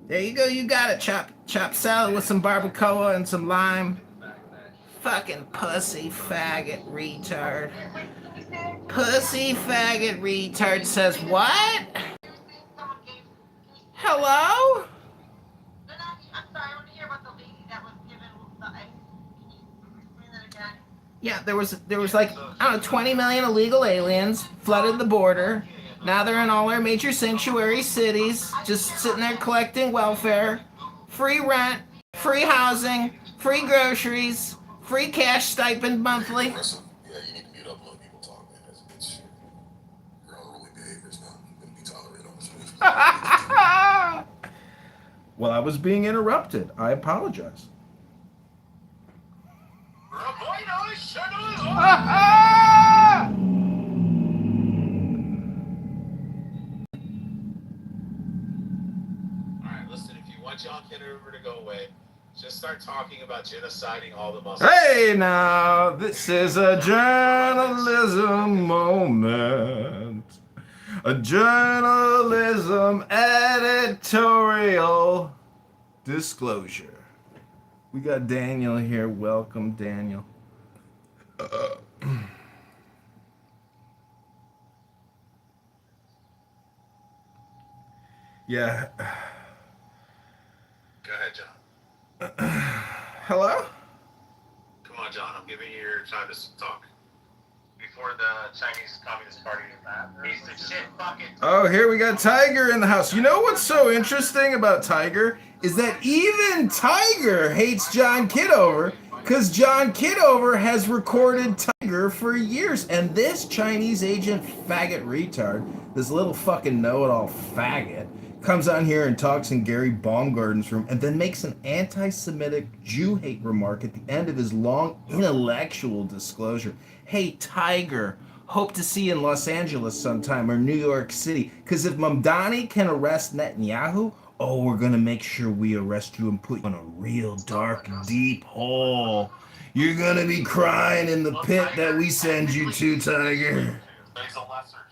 There you go. You got it. Chop salad with some barbacoa and some lime. Fucking pussy faggot retard. Pussy faggot retard says what? Hello? Yeah, there was like, I don't know, 20 million illegal aliens flooded the border. Now they're in all our major sanctuary cities, just sitting there collecting welfare, free rent, free housing, free groceries, free cash stipend monthly. Yeah, you need to mute up and let people talk, man. That's good shit. Your unruly behavior's not going to be tolerated on this move. Well, I was being interrupted. I apologize. John Kitover to go away. Just start talking about genociding all the Muslims. Hey now, this is a journalism moment. A journalism editorial disclosure. We got Daniel here. Welcome, Daniel. Yeah. Go ahead, John. Hello? Come on, John. I'm giving you your time to talk. Before the Chinese Communist Party piece of shit fucking... Oh, here we got Tiger in the house. You know what's so interesting about Tiger? Is that even Tiger hates John Kitover, because John Kitover has recorded Tiger for years. And this Chinese agent faggot retard, this little fucking know-it-all faggot, comes on here and talks in Gary Baumgarten's room and then makes an anti-Semitic Jew hate remark at the end of his long intellectual disclosure. Hey, Tiger, hope to see you in Los Angeles sometime or New York City. Because if Mamdani can arrest Netanyahu, oh, we're going to make sure we arrest you and put you in a real dark, deep hole. You're going to be crying in the pit that we send you to, Tiger. He's a lesser Jew.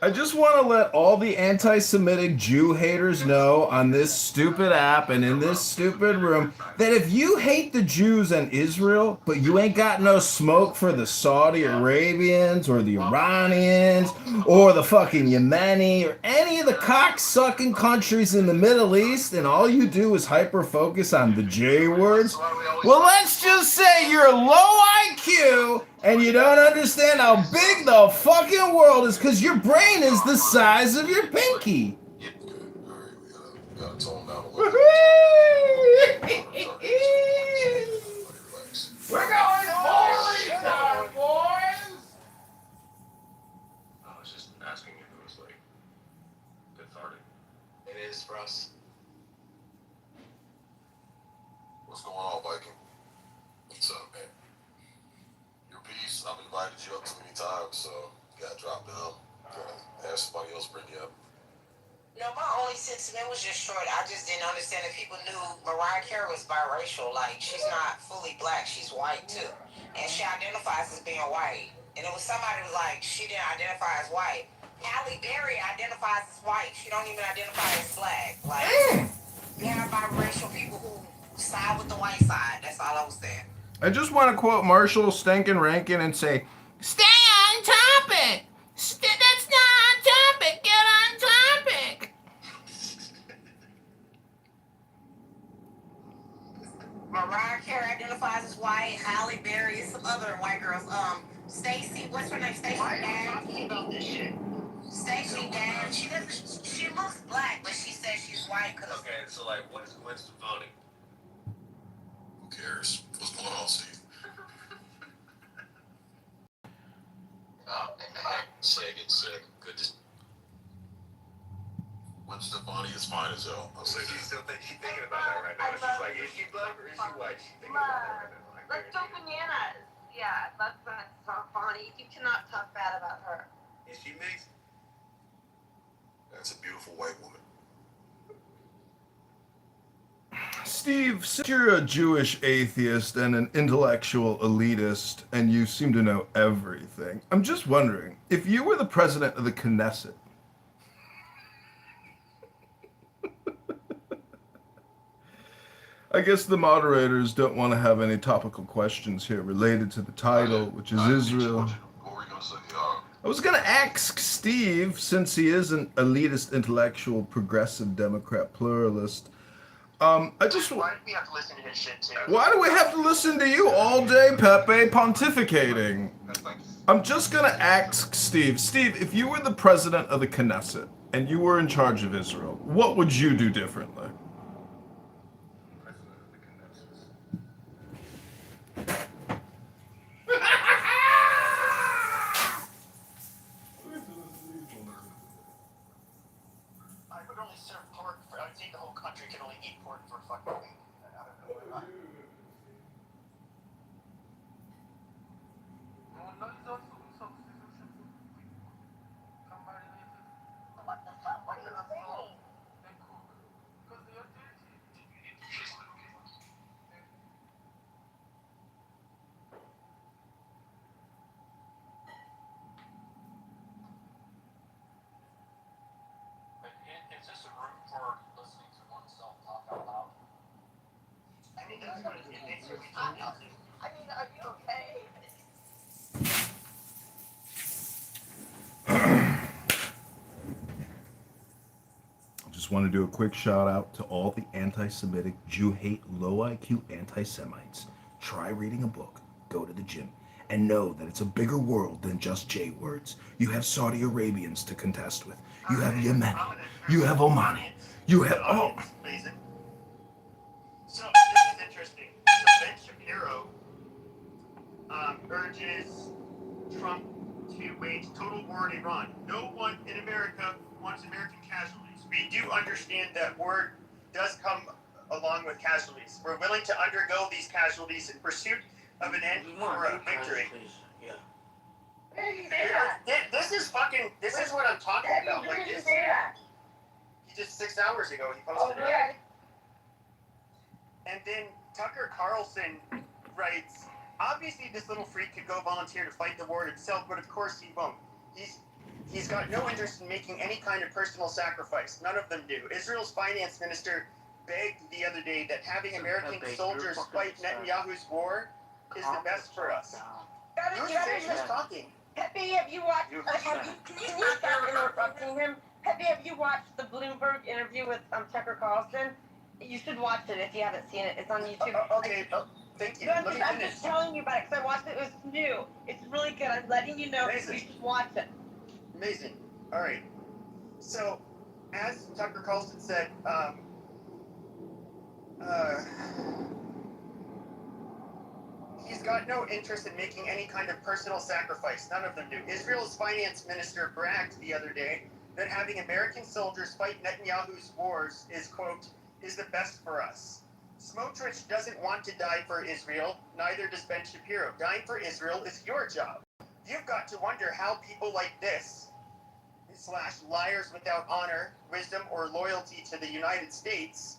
I just want to let all the anti-Semitic Jew haters know on this stupid app and in this stupid room that if you hate the Jews and Israel, but you ain't got no smoke for the Saudi Arabians or the Iranians or the fucking Yemeni or any of the cock-sucking countries in the Middle East, and all you do is hyper-focus on the J words, well, let's just say you're low IQ and you don't understand how big the fucking world is because your brain is the size of your pinky. Good. All right, we gotta tone down a little bit. We're going forward now, boys. I was just asking if it was like cathartic. It is for us. What's going on, Viking? What's up, man? Your piece, I've invited you up too many times, so you gotta drop down. Gotta have somebody else bring you up. No, my only sentiment was just short. I just didn't understand if people knew Mariah Carey was biracial. Like, she's not fully black, she's white too. And she identifies as being white. And it was somebody who was like, she didn't identify as white. Halle Berry identifies as white. She don't even identify as black. Like, you have biracial people who side with the white side. That's all I was saying. I just want to quote Marshall Stinkin' Rankin and say, stay on topic. That's not on topic. Get on topic. Mariah Carey identifies as white. Halle Berry is some other white girls. Stacey, what's her name? Stacey Dash. About this shit. Stacey Dash. She looks black, but she says she's white. Okay, so like, when's the voting? Who cares? What's going on, Steve? Sick, it's sick. Good to... When Stefani is fine as hell, I'll say She's that. thinking about that right now. She's like, is she black or is she white? She's thinking about that right now. Let's go bananas. Yeah, that's funny. You cannot talk bad about her. Is she mixed? That's a beautiful white woman. Steve, since you're a Jewish atheist and an intellectual elitist, and you seem to know everything, I'm just wondering if you were the president of the Knesset. I guess the moderators don't want to have any topical questions here related to the title, which is Israel. What were you gonna say? I was going to ask Steve, since he is an elitist, intellectual, progressive, Democrat, pluralist. I just. Why do we have to listen to his shit too? Why do we have to listen to you all day, Pepe, pontificating? I'm just going to ask Steve. Steve, if you were the president of the Knesset and you were in charge of Israel, what would you do differently? I would only serve pork for. I would think the whole country can only eat pork for fucking week. I don't know. What the fuck? What are you saying? Is this a room for listening to oneself talk out loud? I mean, that's what it is. I mean, are you okay? Just want to do a quick shout out to all the anti-Semitic, Jew-hate, low-IQ anti-Semites. Try reading a book, go to the gym, and know that it's a bigger world than just J words. You have Saudi Arabians to contest with. You have Yemeni. You have Omani. You have all. So this is interesting. So Ben Shapiro urges Trump to wage total war in Iran. No one in America wants American casualties. We do understand that war does come along with casualties. We're willing to undergo these casualties in pursuit of an end for a victory. Yeah. Where did you say that? This is fucking. This is what I'm talking about. Where Like did you this. say that? He just 6 hours ago he Oh, posted it. where? And then Tucker Carlson writes, obviously this little freak could go volunteer to fight the war himself, but of course he won't. He's got no interest in making any kind of personal sacrifice. None of them do. Israel's finance minister begged the other day that having American soldiers fight Netanyahu's war is the best for us. You gotta Who's talking? Pepe, have you watched? Can you stop interrupting him? Pepe, have you watched the Bloomberg interview with Tucker Carlson? You should watch it if you haven't seen it. It's on YouTube. Okay, thank you. I'm Let me just finish. telling you about it because I watched it. It was new. It's really good. I'm letting you know. Amazing. You should watch it. Amazing. All right. So, as Tucker Carlson said, he's got no interest in making any kind of personal sacrifice. None of them do. Israel's finance minister bragged the other day that having American soldiers fight Netanyahu's wars is, quote, is the best for us. Smotrich doesn't want to die for Israel, neither does Ben Shapiro. Dying for Israel is your job. You've got to wonder how people like this, / liars without honor, wisdom, or loyalty to the United States,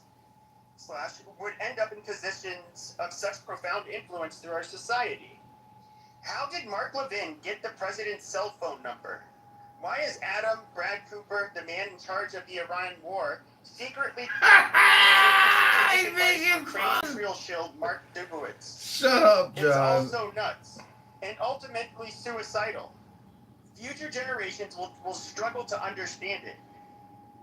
/ would end up in positions of such profound influence through our society. How did Mark Levin get the president's cell phone number? Why is Adam Brad Cooper, the man in charge of the Iran war, secretly Israel shield Mark Dubowitz? Shut up, It's John. also nuts and ultimately suicidal. Future generations will struggle to understand it.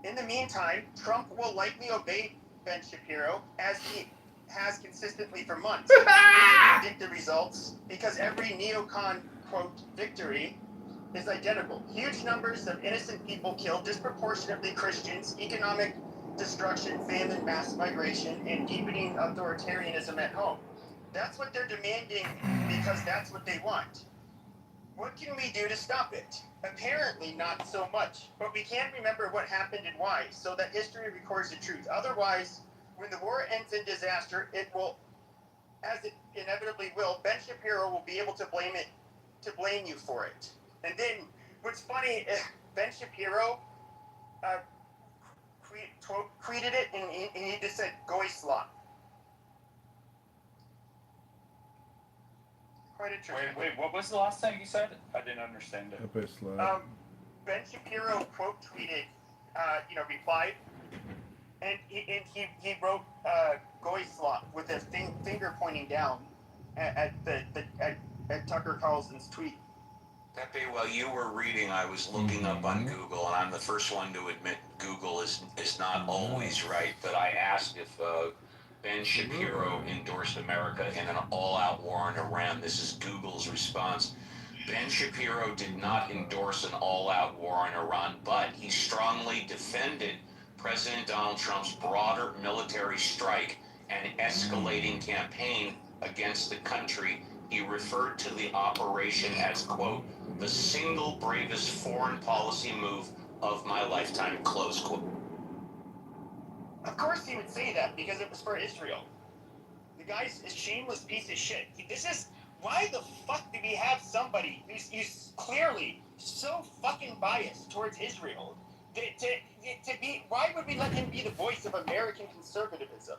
In the meantime, Trump will likely obey Ben Shapiro, as he has consistently for months. He can predict the results because every neocon, quote, victory is identical. Huge numbers of innocent people killed, disproportionately Christians, economic destruction, famine, mass migration, and deepening authoritarianism at home. That's what they're demanding because that's what they want. What can we do to stop it? Apparently not so much, but we can remember what happened and why, so that history records the truth. Otherwise, when the war ends in disaster, it will, as it inevitably will, Ben Shapiro will be able to blame you for it. And then, what's funny, Ben Shapiro tweeted it, and he just said, "Goy slop." Quite a trip. Wait, what was the last thing you said? I didn't understand it. Ben Shapiro quote tweeted, replied, and he wrote "Goy slop" with his finger pointing down at Tucker Carlson's tweet. Pepe, while you were reading, I was looking up on Google, and I'm the first one to admit Google is not always right, but I asked if Ben Shapiro endorsed America in an all-out war on Iran. This is Google's response. Ben Shapiro did not endorse an all-out war on Iran, but he strongly defended President Donald Trump's broader military strike and escalating campaign against the country. He referred to the operation as, quote, the single bravest foreign policy move of my lifetime, close quote. Of course he would say that, because it was for Israel. The guy's a shameless piece of shit. Why the fuck do we have somebody who's clearly so fucking biased towards Israel? Why would we let him be the voice of American conservatism?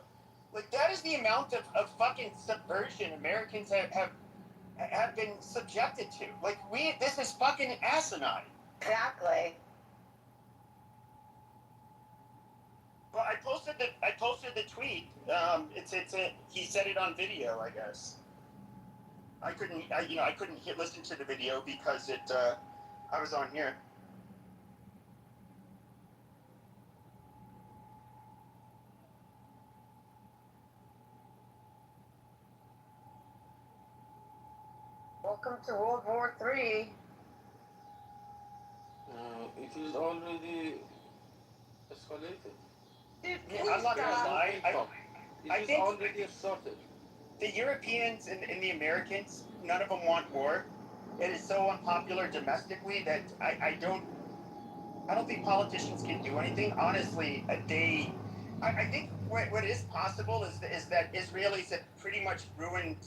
Like, that is the amount of fucking subversion Americans have been subjected to. Like, this is fucking asinine. Exactly. Well, I posted the tweet. He said it on video, I guess. I couldn't listen to the video because I was on here. Welcome to World War III. It is already escalated. Dude, I'm not gonna lie. I It is think already started. the Europeans and the Americans, none of them want war. It is so unpopular domestically that I don't think politicians can do anything. Honestly, I think what is possible is that Israelis have pretty much ruined.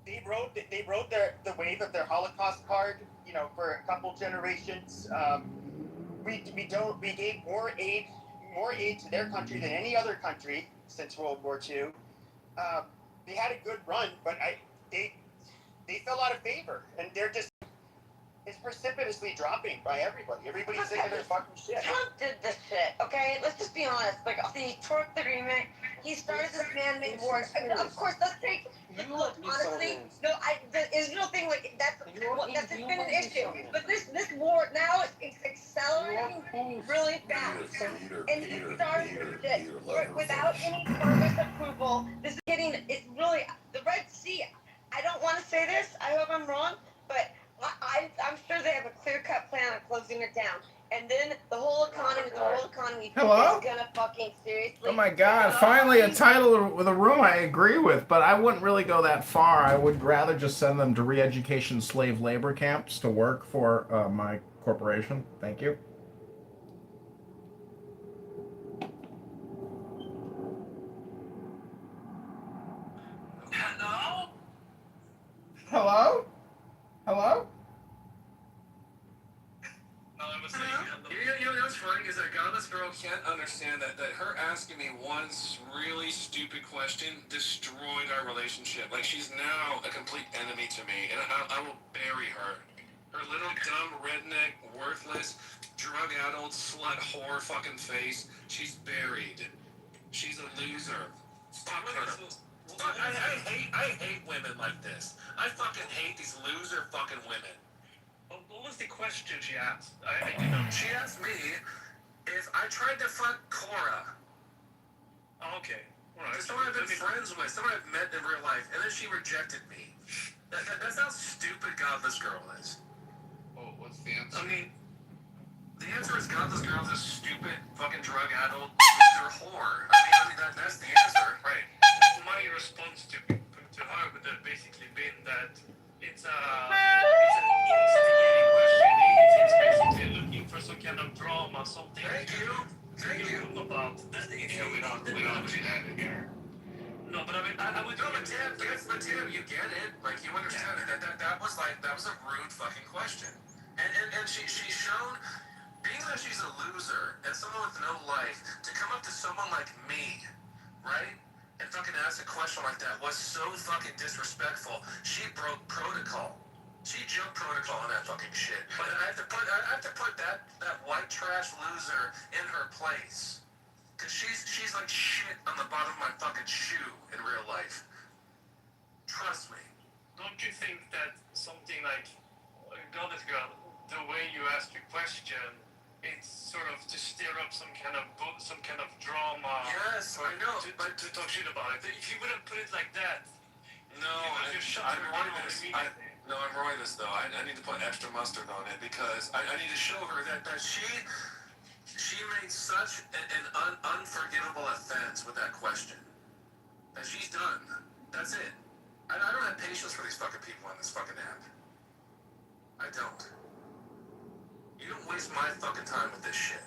They rode the wave of their Holocaust card, for a couple generations. We gave more aid to their country than any other country since World War II. They had a good run, but they fell out of favor, and it's precipitously dropping by everybody. Everybody's sick of their fucking shit. Trump did this shit, okay? Let's just be honest. Like, the Torque agreement, he started this man-made war. Of course, let's take... Look, honestly, no, the Israel thing, like, that's been an issue. But this war now is accelerating really fast. And it starts with this. Without any Congress approval, this is it's really... The Red Sea, I don't want to say this, I hope I'm wrong, but... I'm sure they have a clear-cut plan on closing it down. And then the whole economy Hello? is gonna fucking seriously... Oh my god, finally a title with a room I agree with, but I wouldn't really go that far. I would rather just send them to re-education slave labor camps to work for my corporation. Thank you. Hello? Hello? Hello? You know what's funny is that godless girl can't understand that her asking me one really stupid question destroyed our relationship. Like, she's now a complete enemy to me, and I will bury her. Her little dumb redneck, worthless, drug-addled, slut whore fucking face. She's buried. She's a loser. Fuck her. I hate women like this. I fucking hate these loser fucking women. What was the question she asked? She asked me if I tried to fuck Cora. Oh, okay. Right. Someone I've been friends with, someone I've met in real life, and then she rejected me. That's how stupid godless girl is. Oh, what's the answer? I mean, the answer is godless girl is a stupid, fucking drug-addled loser whore. I mean that's the answer. Right. My response to her would have basically been that it's an instigating question. It's basically looking for some kind of drama, something. Thank you about this. we don't do that in here. No, but I mean, I would. No, but Tim, you get it. Like, you understand that was a rude fucking question. And she's shown being that she's a loser and someone with no life, to come up to someone like me, right? And fucking ask a question like that was so fucking disrespectful. She broke protocol. She jumped protocol on that fucking shit. But I have to put that white trash loser in her place. Cause she's like shit on the bottom of my fucking shoe in real life. Trust me. Don't you think that something like God is God, the way you ask your question, it's sort of to stir up some kind of drama? Yes, I know. To talk shit about it. If you wouldn't put it like that, no, I'm writing this though. I need to put extra mustard on it because I need to show her that she made such an unforgivable offense with that question. That she's done. That's it. I don't have patience for these fucking people on this fucking app. I don't. You don't waste my fucking time with this shit.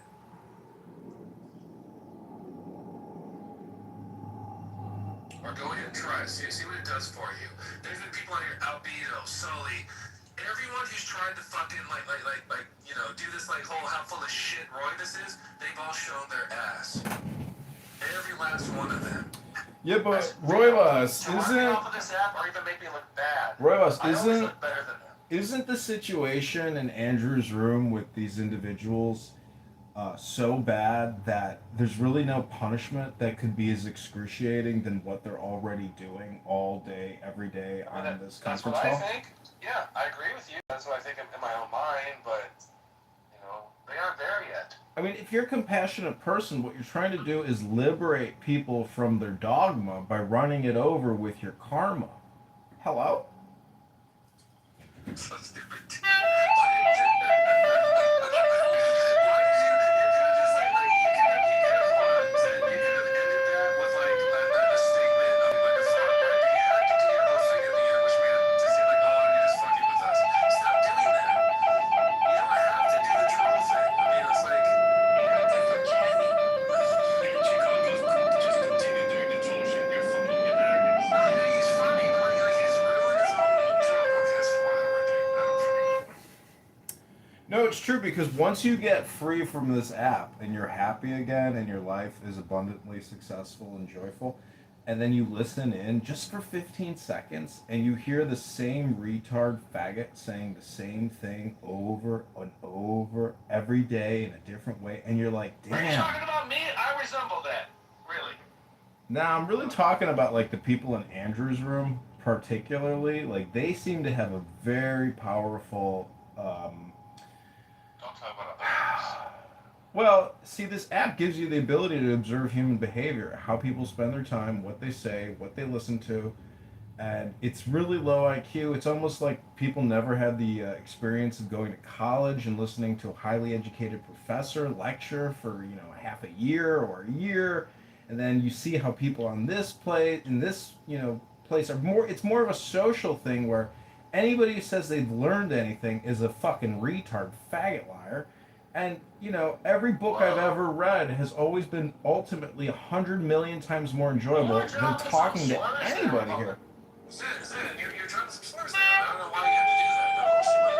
Or go ahead and try it. See what it does for you. There's been people on here, Albedo, Sully, everyone who's tried to fucking do this whole how full of shit Roy this is, they've all shown their ass. Every last one of them. Yeah, but Roylas isn't. Off of this app or even make me look bad. Roylas I always look better than them. Isn't the situation in Andrew's room with these individuals so bad that there's really no punishment that could be as excruciating than what they're already doing all day, every day on this conference call? That's what I think. Yeah, I agree with you. That's what I think in my own mind, but, they aren't there yet. I mean, if you're a compassionate person, what you're trying to do is liberate people from their dogma by running it over with your karma. Hello? So stupid. No, it's true because once you get free from this app and you're happy again and your life is abundantly successful and joyful, and then you listen in just for 15 seconds and you hear the same retard faggot saying the same thing over and over every day in a different way, and you're like, damn. Are you talking about me? I resemble that. Really. Now, I'm really talking about like the people in Andrew's room particularly. Like, they seem to have a very powerful Don't talk about others. Well, see, this app gives you the ability to observe human behavior, how people spend their time, what they say, what they listen to, and it's really low IQ. It's almost like people never had the experience of going to college and listening to a highly educated professor lecture for half a year or a year, and then you see how people on this place are more. It's more of a social thing where anybody who says they've learned anything is a fucking retard, faggot liar. And, every book I've ever read has always been ultimately 100 million times more enjoyable than talking to anybody here. Zen, you're trying to some slurs there. I don't know why you have to do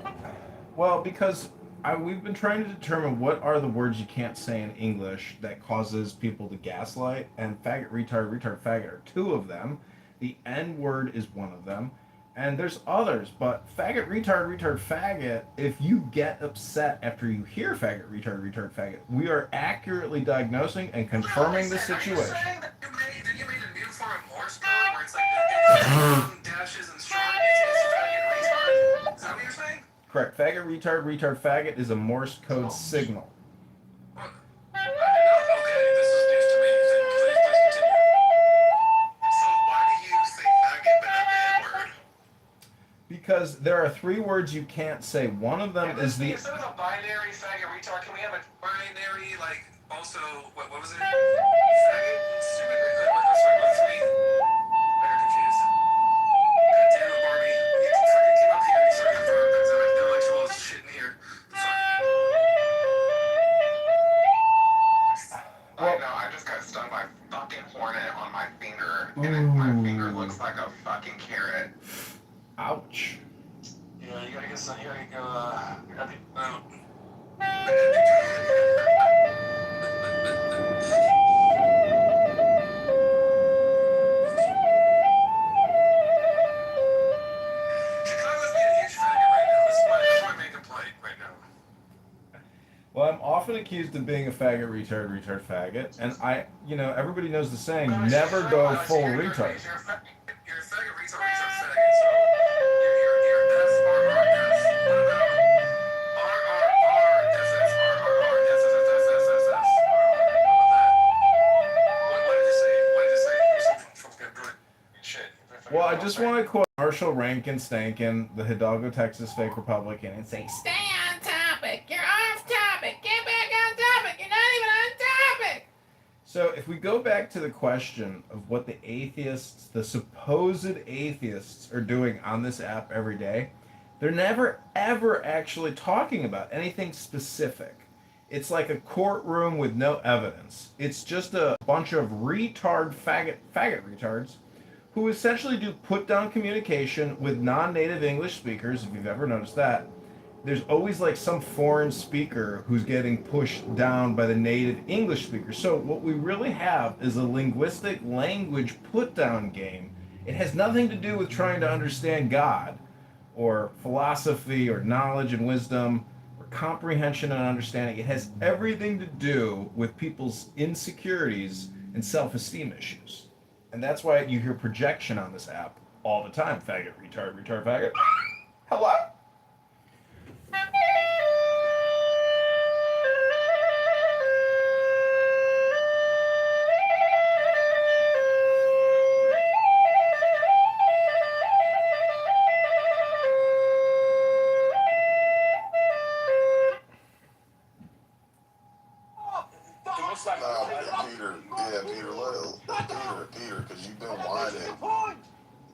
that. No, like Well, because we've been trying to determine what are the words you can't say in English that causes people to gaslight, and faggot, retard, faggot are two of them. The N word is one of them. And there's others, but faggot, retard, faggot, if you get upset after you hear faggot, retard, faggot, we are accurately diagnosing and confirming the situation. Are you saying that you made a new form of Morse code where it's like dashes and short, it's faggot, retard? Is that what you're saying? Correct. Faggot, retard, faggot is a Morse code signal. What? I didn't know. Okay, this is news to me. Please continue. So why do you say faggot but not the N-word? Because there are three words you can't say. One of them is the... Instead of a binary faggot retard, can we have a binary, also, what was it? Faggot? Stupid, what's three? I got confused. God damn it, Barbie. You fucking came up here and you started throwing some intellectual shit in here. I know, I just got stung by a fucking hornet on my finger, and my finger looks like a fucking carrot. Ouch. Yeah, You gotta get some. You gotta go. No. Chicago's being a huge faggot right now. That's my main complaint right now. Well, I'm often accused of being a faggot, retard, faggot, and everybody knows the saying, never go full retard. You're a faggot, retard, faggot. So you're FRRF. What about RRRFF? RRRFFFFFF. What did you say? What did you say? From good shit. Well, I just want to quote Marshall Rankin Stankin, the Hidalgo, Texas fake Republican, and say, stay on topic. You're off topic. Get back on topic. You're not even on topic. So if we go back to the question of what the atheists, the supposed atheists, are doing on this app every day, they're never, ever actually talking about anything specific. It's like a courtroom with no evidence. It's just a bunch of faggot retards who essentially do put-down communication with non-native English speakers, if you've ever noticed that. There's always like some foreign speaker who's getting pushed down by the native English speaker. So what we really have is a linguistic language put-down game. It has nothing to do with trying to understand God, or philosophy, or knowledge and wisdom, or comprehension and understanding. It has everything to do with people's insecurities and self-esteem issues. And that's why you hear projection on this app all the time. Faggot, retard, faggot. Hello? Peter, because you've been whining.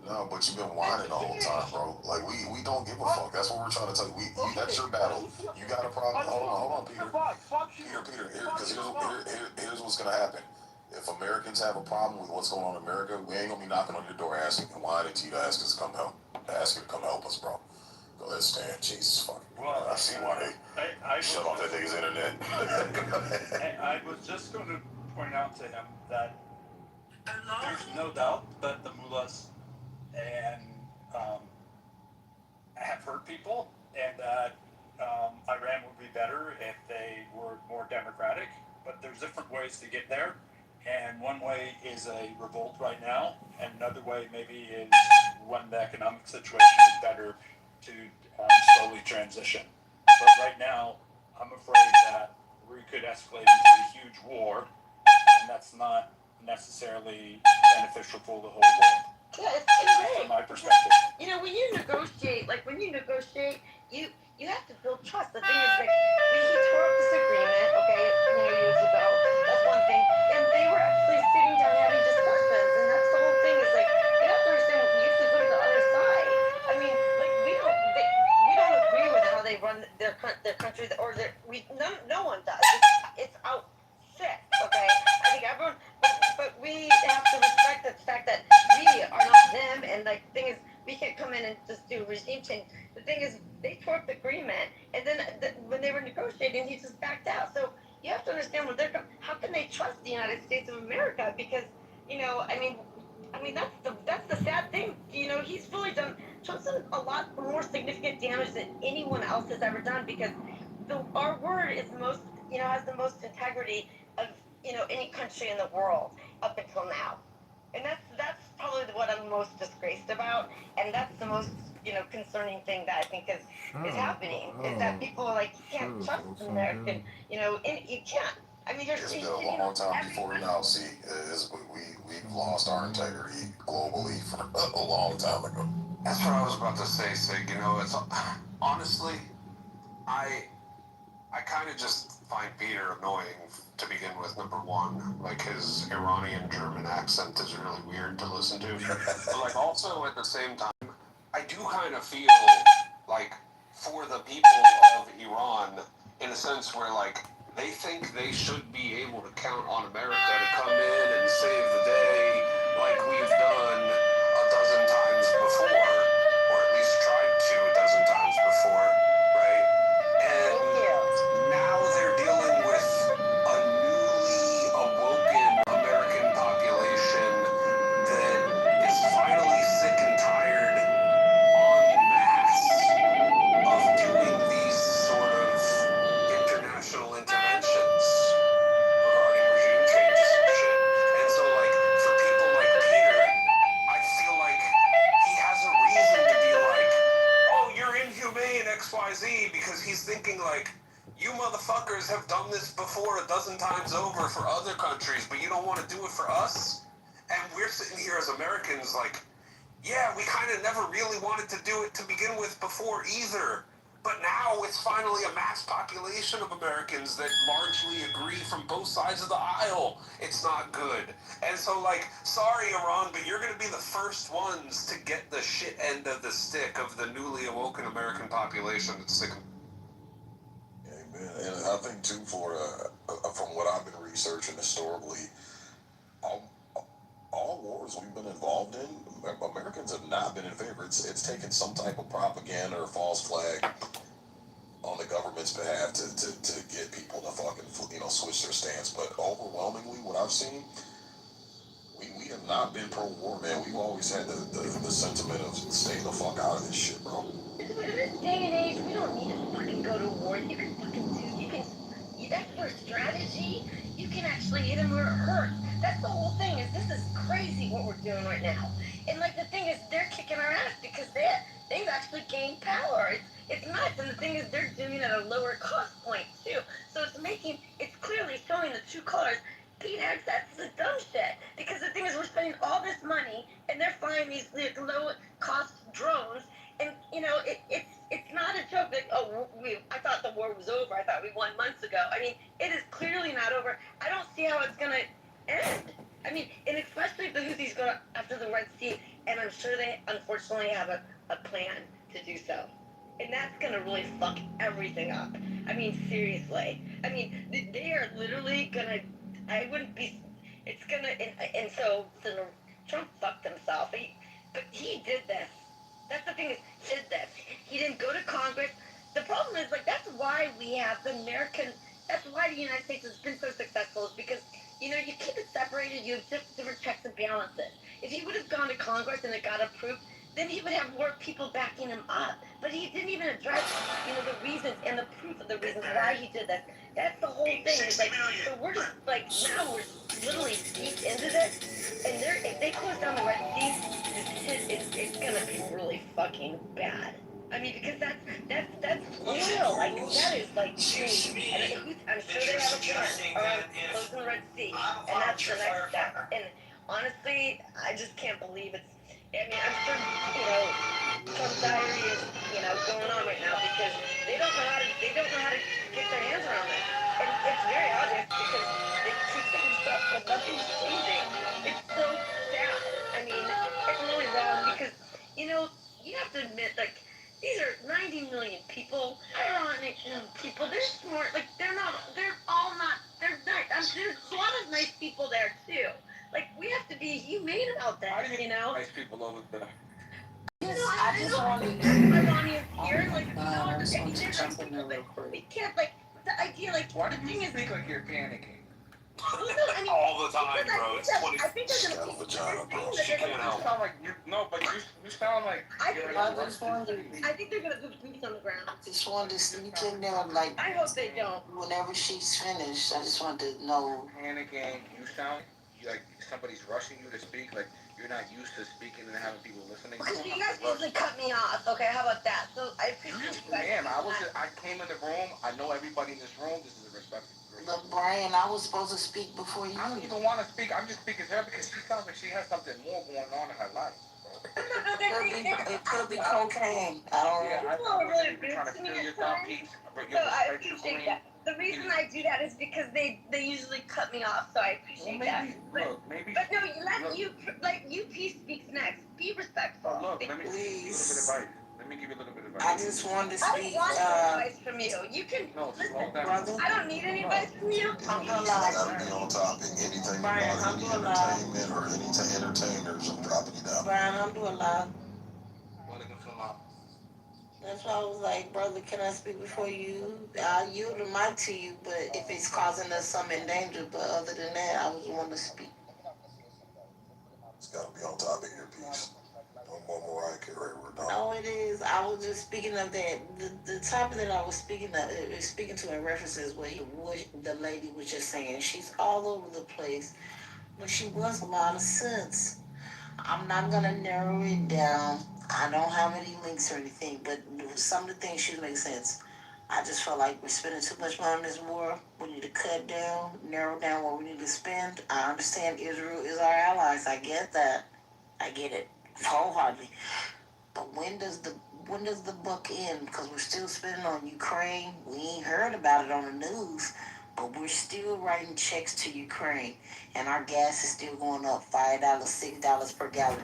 No, but you've been whining the whole time, bro. Like, we don't give a fuck. That's what we're trying to tell you. That's your battle. You got a problem. Hold on, Peter. Peter, here's what's going to happen. If Americans have a problem with what's going on in America, we ain't going to be knocking on your door asking and whining to you to ask us to come help. Ask you to come help us, bro. Go ahead, Stan. Jesus fucking. Well, I see why they shut off that nigga's internet. I was just going to point out to him that there's no doubt that the mullahs and have hurt people, and that Iran would be better if they were more democratic. But there's different ways to get there, and one way is a revolt right now, and another way maybe is when the economic situation is better to slowly transition. But right now, I'm afraid that we could escalate into a huge war, and that's not necessarily beneficial for the whole world. Yeah, it's too late. From my perspective. You know, when you negotiate, you have to build trust. The thing is, like, when he tore up this agreement, okay, years ago, that's one thing, and they were actually sitting down having discussions, and that's the whole thing. Is like, you have to understand, you have to go to the other side. I mean, like, we don't agree with how they run their country, or no one does. It's out sick, okay. I think everyone, but we have to respect the fact that we are not them, and like, the thing is, we can't come in and just do regime change. The thing is, they tore up the agreement, and then when they were negotiating, he just backed out. So you have to understand how can they trust the United States of America? Because I mean that's the sad thing. He's really Trump's done a lot more significant damage than anyone else has ever done, because our word is has the most integrity of any country in the world up until now. And that's probably what I'm most disgraced about, and that's the most concerning thing that I think is happening, is that people are like, you can't trust American, and you can't. I mean, it's been a long time before we now see we've lost our integrity globally for a long time ago. That's what I was about to say, Sig. It's honestly, I kind of just find Peter annoying to begin with. Number one, like, his Iranian German accent is really weird to listen to. But like, also at the same time, I do kind of feel like for the people of Iran, in a sense where like they think they should be able to count on America to come in and save the day, like we've done a dozen times before, or at least tried to a dozen times motherfuckers have done this before a dozen times over for other countries, but you don't want to do it for us? And we're sitting here as Americans like, yeah, we kind of never really wanted to do it to begin with before either. But now it's finally a mass population of Americans that largely agree from both sides of the aisle. It's not good. And so, like, sorry, Iran, but you're going to be the first ones to get the shit end of the stick of the newly awoken American population that's sick. Amen. And I think, too, from what I've been researching historically, all wars we've been involved in, Americans have not been in favor. It's taken some type of propaganda or false flag on the government's behalf to get people to fucking, switch their stance. But overwhelmingly, what I've seen, we have not been pro-war, man. We've always had the sentiment of stay the fuck out of this shit, bro. In this day and age, we don't need to fucking go to war. You can that's for strategy. You can actually hit them where it hurts. That's the whole thing. This is crazy what we're doing right now. And like the thing is, they're kicking our ass because they've actually gained power. It's nuts. And the thing is, they're doing it at a lower cost point too. So it's clearly showing the true colors. Pete Hex, that's the dumb shit. Because the thing is, we're spending all this money and they're flying these low cost drones. And it's not a joke that I thought the war was over. I thought we won months ago. I mean, it is clearly not over. I don't see how it's gonna end. I mean, and especially if the Houthis go after the Red Sea, and I'm sure they unfortunately have a plan to do so. And that's gonna really fuck everything up. I mean, seriously. I mean, they are literally gonna. I wouldn't be. It's gonna. And so Trump fucked himself. But he did this. That's the thing is, did this. He didn't go to Congress. The problem is, like, that's why we have that's why the United States has been so successful, is because, you keep it separated, you have different checks and balances. If he would have gone to Congress and it got approved, then he would have more people backing him up. But he didn't even address, the reasons and the proof of the reasons why he did this. That's the whole thing. It's like, so we're just, like, now we're literally deep into this, and if they close down the Red Sea, it's gonna be really fucking bad. I mean, because that's oil. Like, that is like huge. And I'm sure they have a plan around closing the Red Sea, and that's the next step. And honestly, I just can't believe it's. I mean, I'm sure Trump's diary is going on right now because they don't know how to get their hands around this, and it's very obvious because they keep saying stuff, but nothing's changing. It's so sad. I mean, it's really bad because you have to admit, like, these are 90 million people. Ironic people. They're smart. Like, they're all not. They're nice. There's a lot of nice people there too. Like, we have to be humane about that. Nice people over there. I just wanted Iranians here, like, I just wanted to jump in there real quick. we can't, like, the idea, like, Why the do thing you is, speak like you're panicking? I mean, All the time, because bro. It's 20. I think there's She's got a vagina, bro. She can't help. Sound like you sound like. I think I just wanted, I think they're gonna put boots on the ground. just wanted to sneak in there, like, I hope they don't. whenever she's finished, I just wanted to know. Panicking. You sound like somebody's rushing you to speak. Like you're not used to speaking and having people listening. Because you guys usually cut me off. Okay, how about that? So I appreciate you guys. Man, I came in the room. I know everybody in this room. This is a respectful group. But Brian, I was supposed to speak before you. I don't even want to speak. I'm just speaking to her because she sounds like she has something more going on in her life. It could be cocaine. I don't know. Yeah, People are really You're trying to abusing me fill your at thumb times. piece. So I appreciate that. The reason I do that is because they usually cut me off, so I appreciate that. Maybe. But no, you peace speaks next. Be respectful. Oh, look, let me give you a little bit of Please. advice. Let me give you a little bit of I advice. just wanted to I speak. don't want advice from you. You can No, listen. slow down. Brother, I don't need any advice from you. I'm gonna You lie. gotta be on topic. Anything Brian, about I'm any doing live. entertainment or any entertainers, I'm dropping you down. Brian, I'm doing live. Wanna go from out? That's why I was like, brother, can I speak before you? I'll yield the mic to you, but if it's causing us some danger, but other than that, I was wanting to speak. It's gotta be on topic here, piece. No more Mariah Carey, we're done. No, it is. I was just speaking of that. The topic that I was speaking to in references what the lady was just saying. She's all over the place, but she was a lot of sense. I'm not gonna narrow it down. I don't have any links or anything, but some of the things should make sense. I just feel like we're spending too much money on this war. We need to cut down, narrow down what we need to spend. I understand Israel is our allies. I get that. I get it wholeheartedly. But when does the buck end? Because we're still spending on Ukraine. We ain't heard about it on the news, but we're still writing checks to Ukraine, and our gas is still going up $5, $6 per gallon.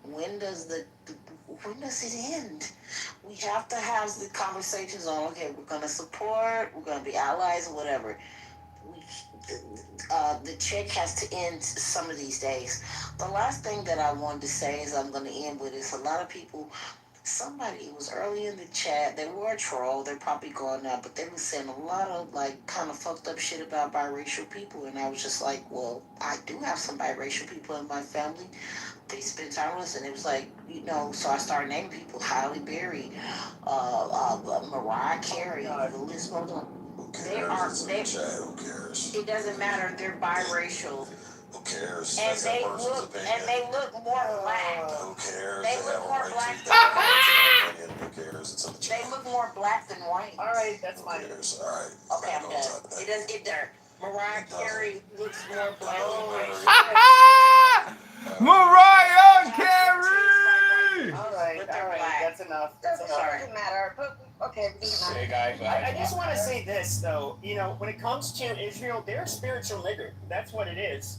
When does it end? We have to have the conversations on. Okay, we're gonna support. We're gonna be allies, whatever. The check has to end some of these days. The last thing that I wanted to say is I'm going to end with is a lot of people. Somebody, it was early in the chat, they were a troll, they're probably going now, but they were saying a lot of like kind of fucked up shit about biracial people, and I was just like, well, I do have some biracial people in my family. They spend time with us, and it was like, so I started naming people: Halle Berry, Mariah Carey, the list goes on. Who cares? It doesn't matter. They're biracial. Who cares? And they look more black. Who cares? They look more black than white. Who cares? It's up to you. They look more black than white. All right, that's fine. Who cares? All right. Okay, I'm done. It doesn't get there. Mariah Carey looks more black than white. Mariah Carey! All right, that's enough. Doesn't matter. But okay, I just want to say this though. When it comes to Israel, they're a spiritual nigger. That's what it is.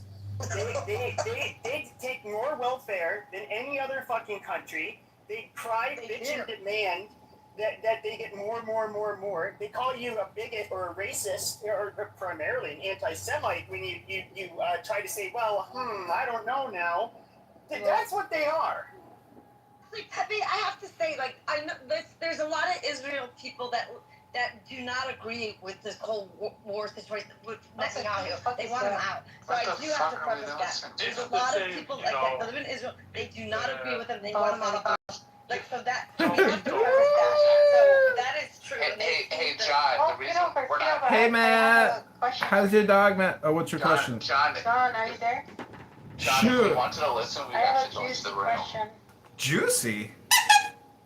They take more welfare than any other fucking country. They cry, bitch, and demand that they get more. They call you a bigot or a racist or primarily an anti-Semite when you try to say, well, I don't know now. That's what they are. I have to say, I know there's a lot of Israel people that do not agree with this whole war situation with Netanyahu. They want him out. So I do have to preface that. There's a lot of people like that live in Israel. They do not agree with him. They want him out. So that we have to preface that. So that is true. Hey, John. The reason we're not. Hey, Matt. How's your dog, Matt? Oh, what's your question? John, are you there? John, if we wanted to listen, we I have actually a go to the juicy room. question. Juicy?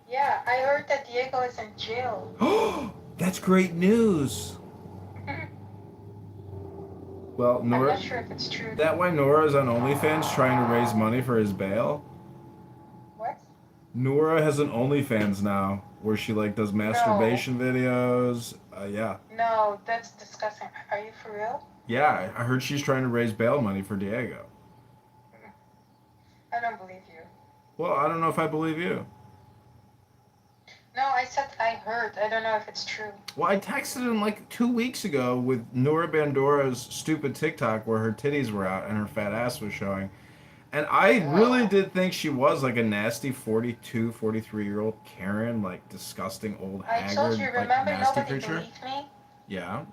Yeah, I heard that Diego is in jail. Oh, that's great news. Well, Nora. I'm not sure if it's true. That why Nora's on OnlyFans trying to raise money for his bail? What? Nora has an OnlyFans now where she does masturbation videos. Yeah. No, that's disgusting. Are you for real? Yeah, I heard she's trying to raise bail money for Diego. I don't believe you. Well, I don't know if I believe you. No, I said I heard. I don't know if it's true. Well, I texted him 2 weeks ago with Nora Bandora's stupid TikTok where her titties were out and her fat ass was showing. And I really did think she was a nasty 42, 43-year-old Karen, disgusting old haggard, I told you, remember, nasty nobody creature. believed me? Yeah.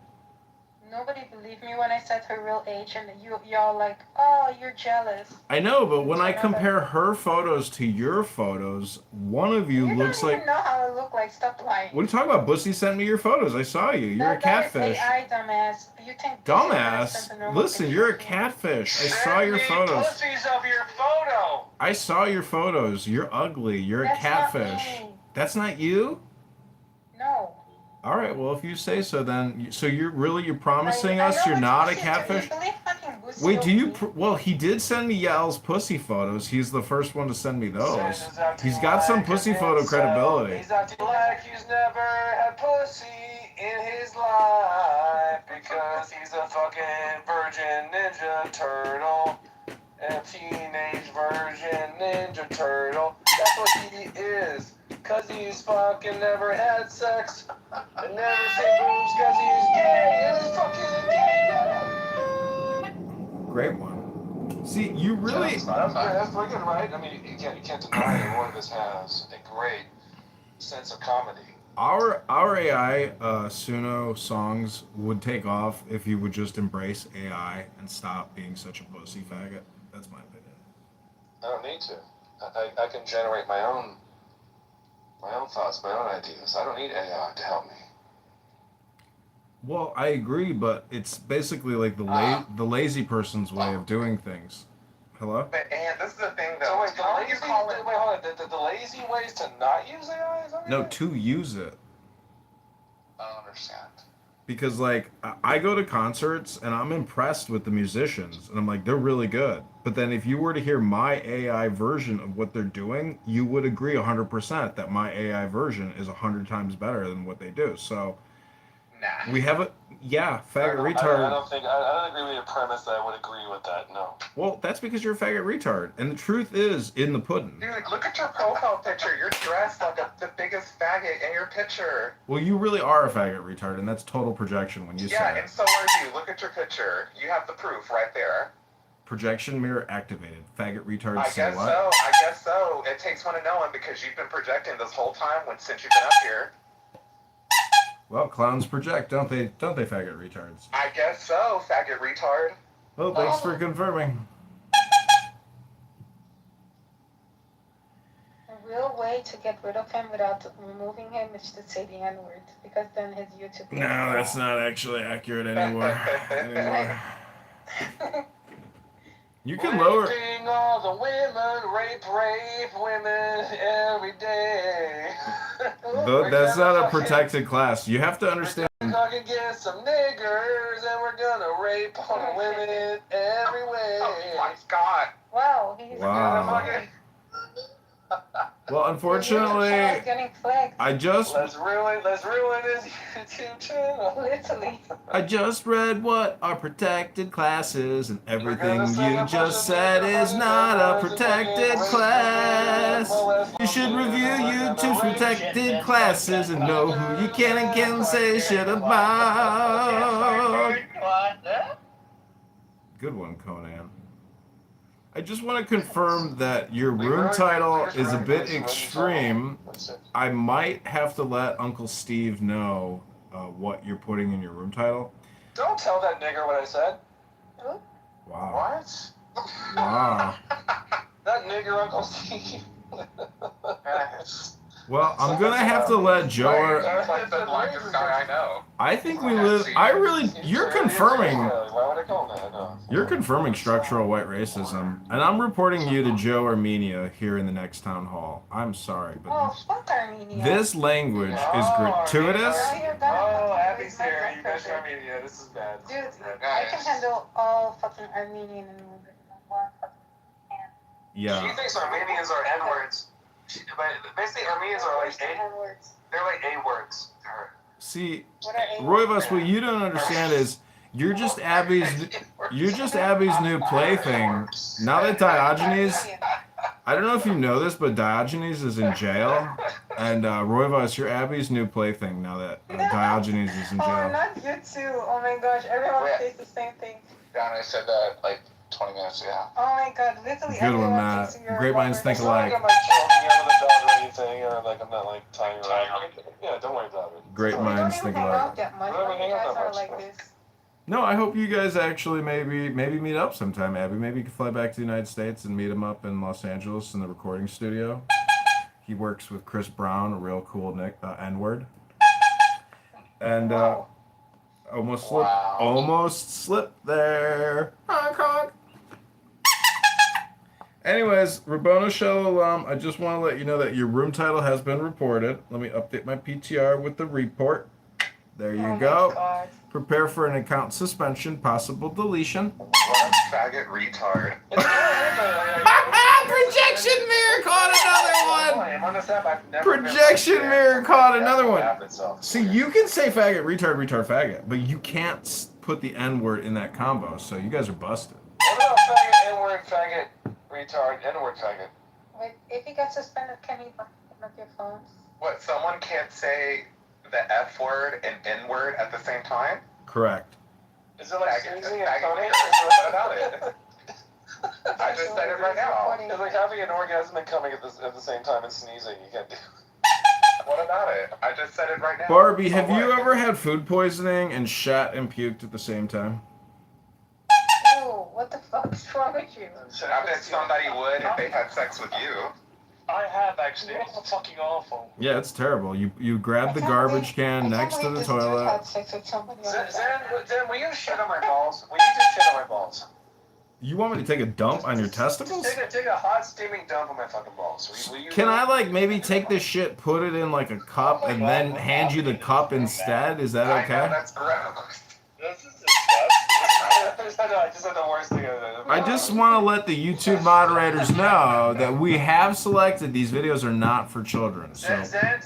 Nobody believed me when I said her real age, and y'all oh, you're jealous. I know, but when I compare her photos to your photos, one of you looks like... You don't even know how I look like. Stop lying. What are you talking about? Bussy sent me your photos. I saw you. You're a catfish. That is AI, dumbass. You think dumbass? Listen, you're a catfish. I saw your photos. Pussies of your photo. I saw your photos. You're ugly. You're a catfish. Not me. That's not you? No. All right, well, if you say so, then... So you're promising us you're not a catfish? Wait, do you... Well, he did send me Yal's pussy photos. He's the first one to send me those. He's got some pussy photo credibility. He's acting like he's never had pussy in his life because he's a fucking virgin ninja turtle. A teenage virgin ninja turtle. That's what he is. Cause he's fucking never had sex. And never seen boobs cause he's gay. And he's fucking gay. Great one. See, you really... That's wicked, right? I mean, you can't deny that one of us has a great sense of comedy. Our AI Suno songs would take off if you would just embrace AI and stop being such a pussy faggot. That's my opinion. I don't need to. I can generate my own thoughts, my own ideas. I don't need AI to help me. Well, I agree, but it's basically like the lazy person's way of doing things. Hello? But this is the thing, though. So wait, hold on. The lazy ways to not use AI? Is that No, to use it. understand. Because like I go to concerts and I'm impressed with the musicians and I'm like they're really good. But then if you were to hear my AI version of what they're doing, you would agree 100% that my AI version is 100 times better than what they do. So Nah. we have a faggot retard. I don't agree with your premise that I would agree with that. No. Well, that's because you're a faggot retard, and the truth is in the pudding. Dude, look at your profile picture. You're dressed like the biggest faggot in your picture. Well, you really are a faggot retard, and that's total projection when you say Yeah, it. and so are you. Look at your picture. You have the proof right there. Projection mirror activated. Faggot retard I say guess what? so. I guess so. It takes one to know one because you've been projecting this whole time since you've been up here. Well, clowns project, don't they? Don't they, faggot retards? I guess so, faggot retard. Well, thanks for confirming. A real way to get rid of him without removing him is to say the N-word, because then his YouTube. No, that's not actually accurate anymore. You can lower. Raping all the women, rape women every day. That's not a protected class. You have to understand. We're gonna get some niggers and we're gonna rape all the women every way. Oh my god. Wow, he's Well, unfortunately, getting flagged. I just Let's ruin his YouTube channel. Literally. I just read what are protected classes, and everything you just said is not a protected class. You should review YouTube's protected classes and know who you can and can't say shit about. Good one, Conan. I just want to confirm that your room title is a bit extreme. I might have to let Uncle Steve know what you're putting in your room title. Don't tell that nigger what I said. Wow. What? Wow. That nigger Uncle Steve. Well, I'm gonna have to let Joe. That's like the blackest guy I know. I think we live. You're confirming. Why would I call him that? No. You're confirming structural white racism, and I'm reporting you to Joe Armenia here in the next town hall. I'm sorry, but Oh, fuck Armenia. this language is gratuitous. Oh, Abby's here. You guys are Armenia. This is bad. Dude, I can handle all fucking Armenian and one fucking can. Yeah. She thinks Armenians are N-words. Basically, Armenians are like N-words. they're like A-words to her. See, What are Roivas, what you don't understand is you're just Abby's new plaything. Now that Diogenes, I don't know if you know this, but Diogenes is in jail, and Roivas, you're Abby's new plaything now that Diogenes is in Oh, jail. not you too. Oh my gosh, everyone Yeah. says the same thing. Yeah, and I said that like 20 minutes ago. Oh my god, literally Good one, everyone Matt. thinks you're Great minds think It's not like alike. I'm like choking out with a belt or anything, or like I'm not like tying her up. Yeah, don't worry about it. Great We minds don't even think hang alike. out that much. We don't Why hang you out guys that are much. like this? No, I hope you guys actually maybe meet up sometime, Abby. Maybe you can fly back to the United States and meet him up in Los Angeles in the recording studio. He works with Chris Brown, a real cool N-word. And Wow. almost slipped there. Honk, honk. Anyways, Rabboni Shalom, I just want to let you know that your room title has been reported. Let me update my PTR with the report. There you Oh my go. God. Prepare for an account suspension, possible deletion. What a faggot retard. Projection mirror caught another one. I'm on this app, I've never been Projection like that. mirror caught another one. App itself. See, you can say faggot, retard, retard, faggot, but you can't put the N word in that combo. So you guys are busted. What about faggot, N-word, faggot, retard, N-word, faggot? Wait, if you get suspended, can you open up your phones? What, someone can't say the F word and N word at the same time? Correct. Is it like Faggot, sneezing and faggot, funny? what about it? I just said it right now. It's like having an orgasm and coming at the same time and sneezing. You can't do. What about it? I just said it right now. Barbie, So have you what? ever had food poisoning and shat and puked at the same time? Ew, what the fuck is wrong with you? I bet somebody would if they had sex with you. I have actually. It's fucking awful. Yeah, it's terrible. You grab the garbage can next to the toilet. Sex with somebody Zen, will you shit on my balls? Will you just shit on my balls? You want me to take a dump on your testicles? Take a hot steaming dump on my fucking balls. Will you Can I like maybe take this shit, put it in like a cup, and then hand you the cup instead? Is that I know, okay? that's gross. This is disgusting. I just had the worst thing ever. I just want to let the YouTube moderators know that we have selected these videos are not for children. So Zen,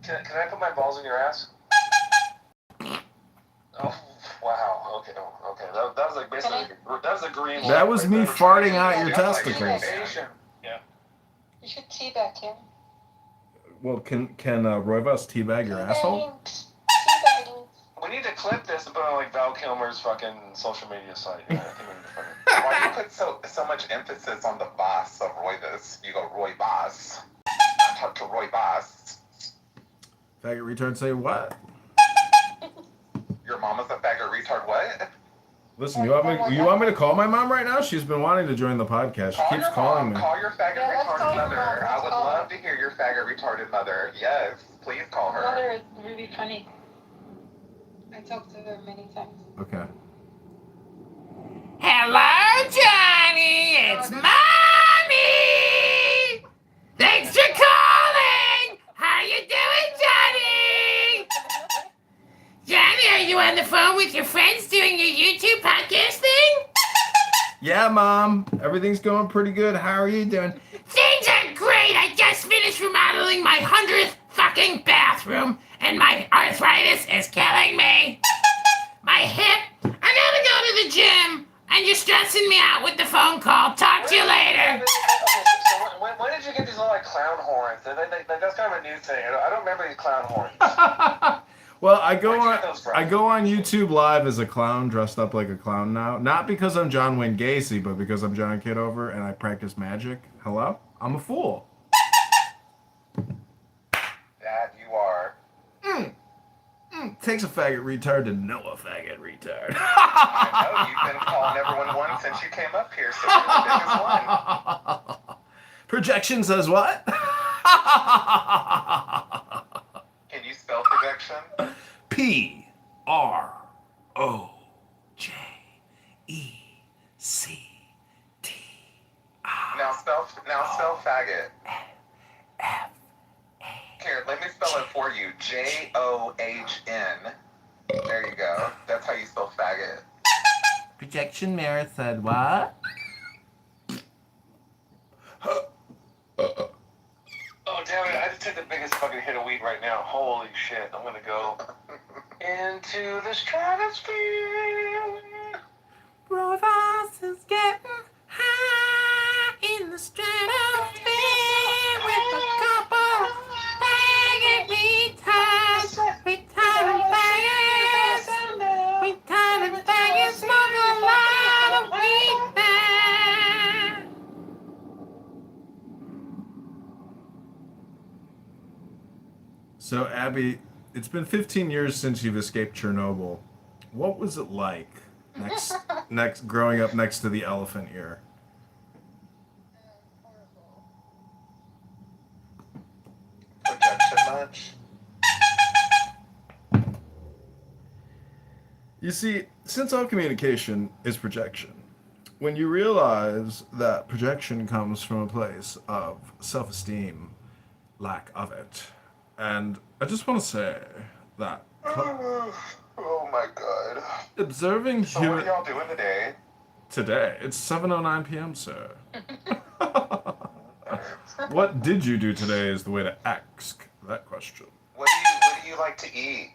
can I put my balls in your ass? Oh, wow. Okay, that was like basically, that was a green light. that was me farting out your Yeah, testicles. Yeah. You should teabag him. Well, can Roivas teabag your asshole? Teabagging. We need to clip this and put it on like Val Kilmer's fucking social media site. Yeah, I think we need to put it. Why do you put so much emphasis on the boss of Roivas? You go Roy Boss. Talk to Roy Boss. Faggot retard say what? Your mama's a faggot retard. What? Listen, you want me to call my mom right now? She's been wanting to join the podcast. She keeps calling me. Call your faggot retarded mother. I would love to hear your faggot retarded mother. Yes, please call her. Mother is really funny. I talked to her many times. Okay. Hello, Johnny. It's Mommy. Thanks for calling. How you doing, Johnny? Johnny, are you on the phone with your friends doing your YouTube podcast thing? Yeah, Mom. Everything's going pretty good. How are you doing? Things are great. I just finished remodeling my 100th fucking bathroom, and my arthritis is killing me. My hip. I gotta go to the gym, and you're stressing me out with the phone call. Talk to you later. When did you get these little like clown horns? That's kind of a new thing. I don't remember these clown horns. Well, I go on YouTube Live as a clown, dressed up like a clown now. Not because I'm John Wayne Gacy, but because I'm John Kitover and I practice magic. Hello? I'm a fool. That you are. Takes a faggot retard to know a faggot retard. I know, you've been calling everyone one since you came up here, so you're the biggest one. Projection says what? Can you spell projection? PROJECT. Now spell faggot. Here, let me spell it for you. JOHN. There you go. That's how you spell faggot. Projection mirror said what? Oh, damn it. I just took the biggest fucking hit of weed right now. Holy shit. I'm gonna go into the stratosphere. Roivas is getting high in the stratosphere with a couple faggot retards. Retarded faggots. Retarded faggots smoke a lot of weed there. So, Abby, it's been 15 years since you've escaped Chernobyl. What was it like next growing up next to the elephant ear? Projection much? You see, since all communication is projection, when you realize that projection comes from a place of self-esteem, lack of it, and I just want to say that Oh my god. observing So what are human y'all doing today? today, it's 7:09 p.m., sir. What did you do today is the way to ask that question. What do you like to eat,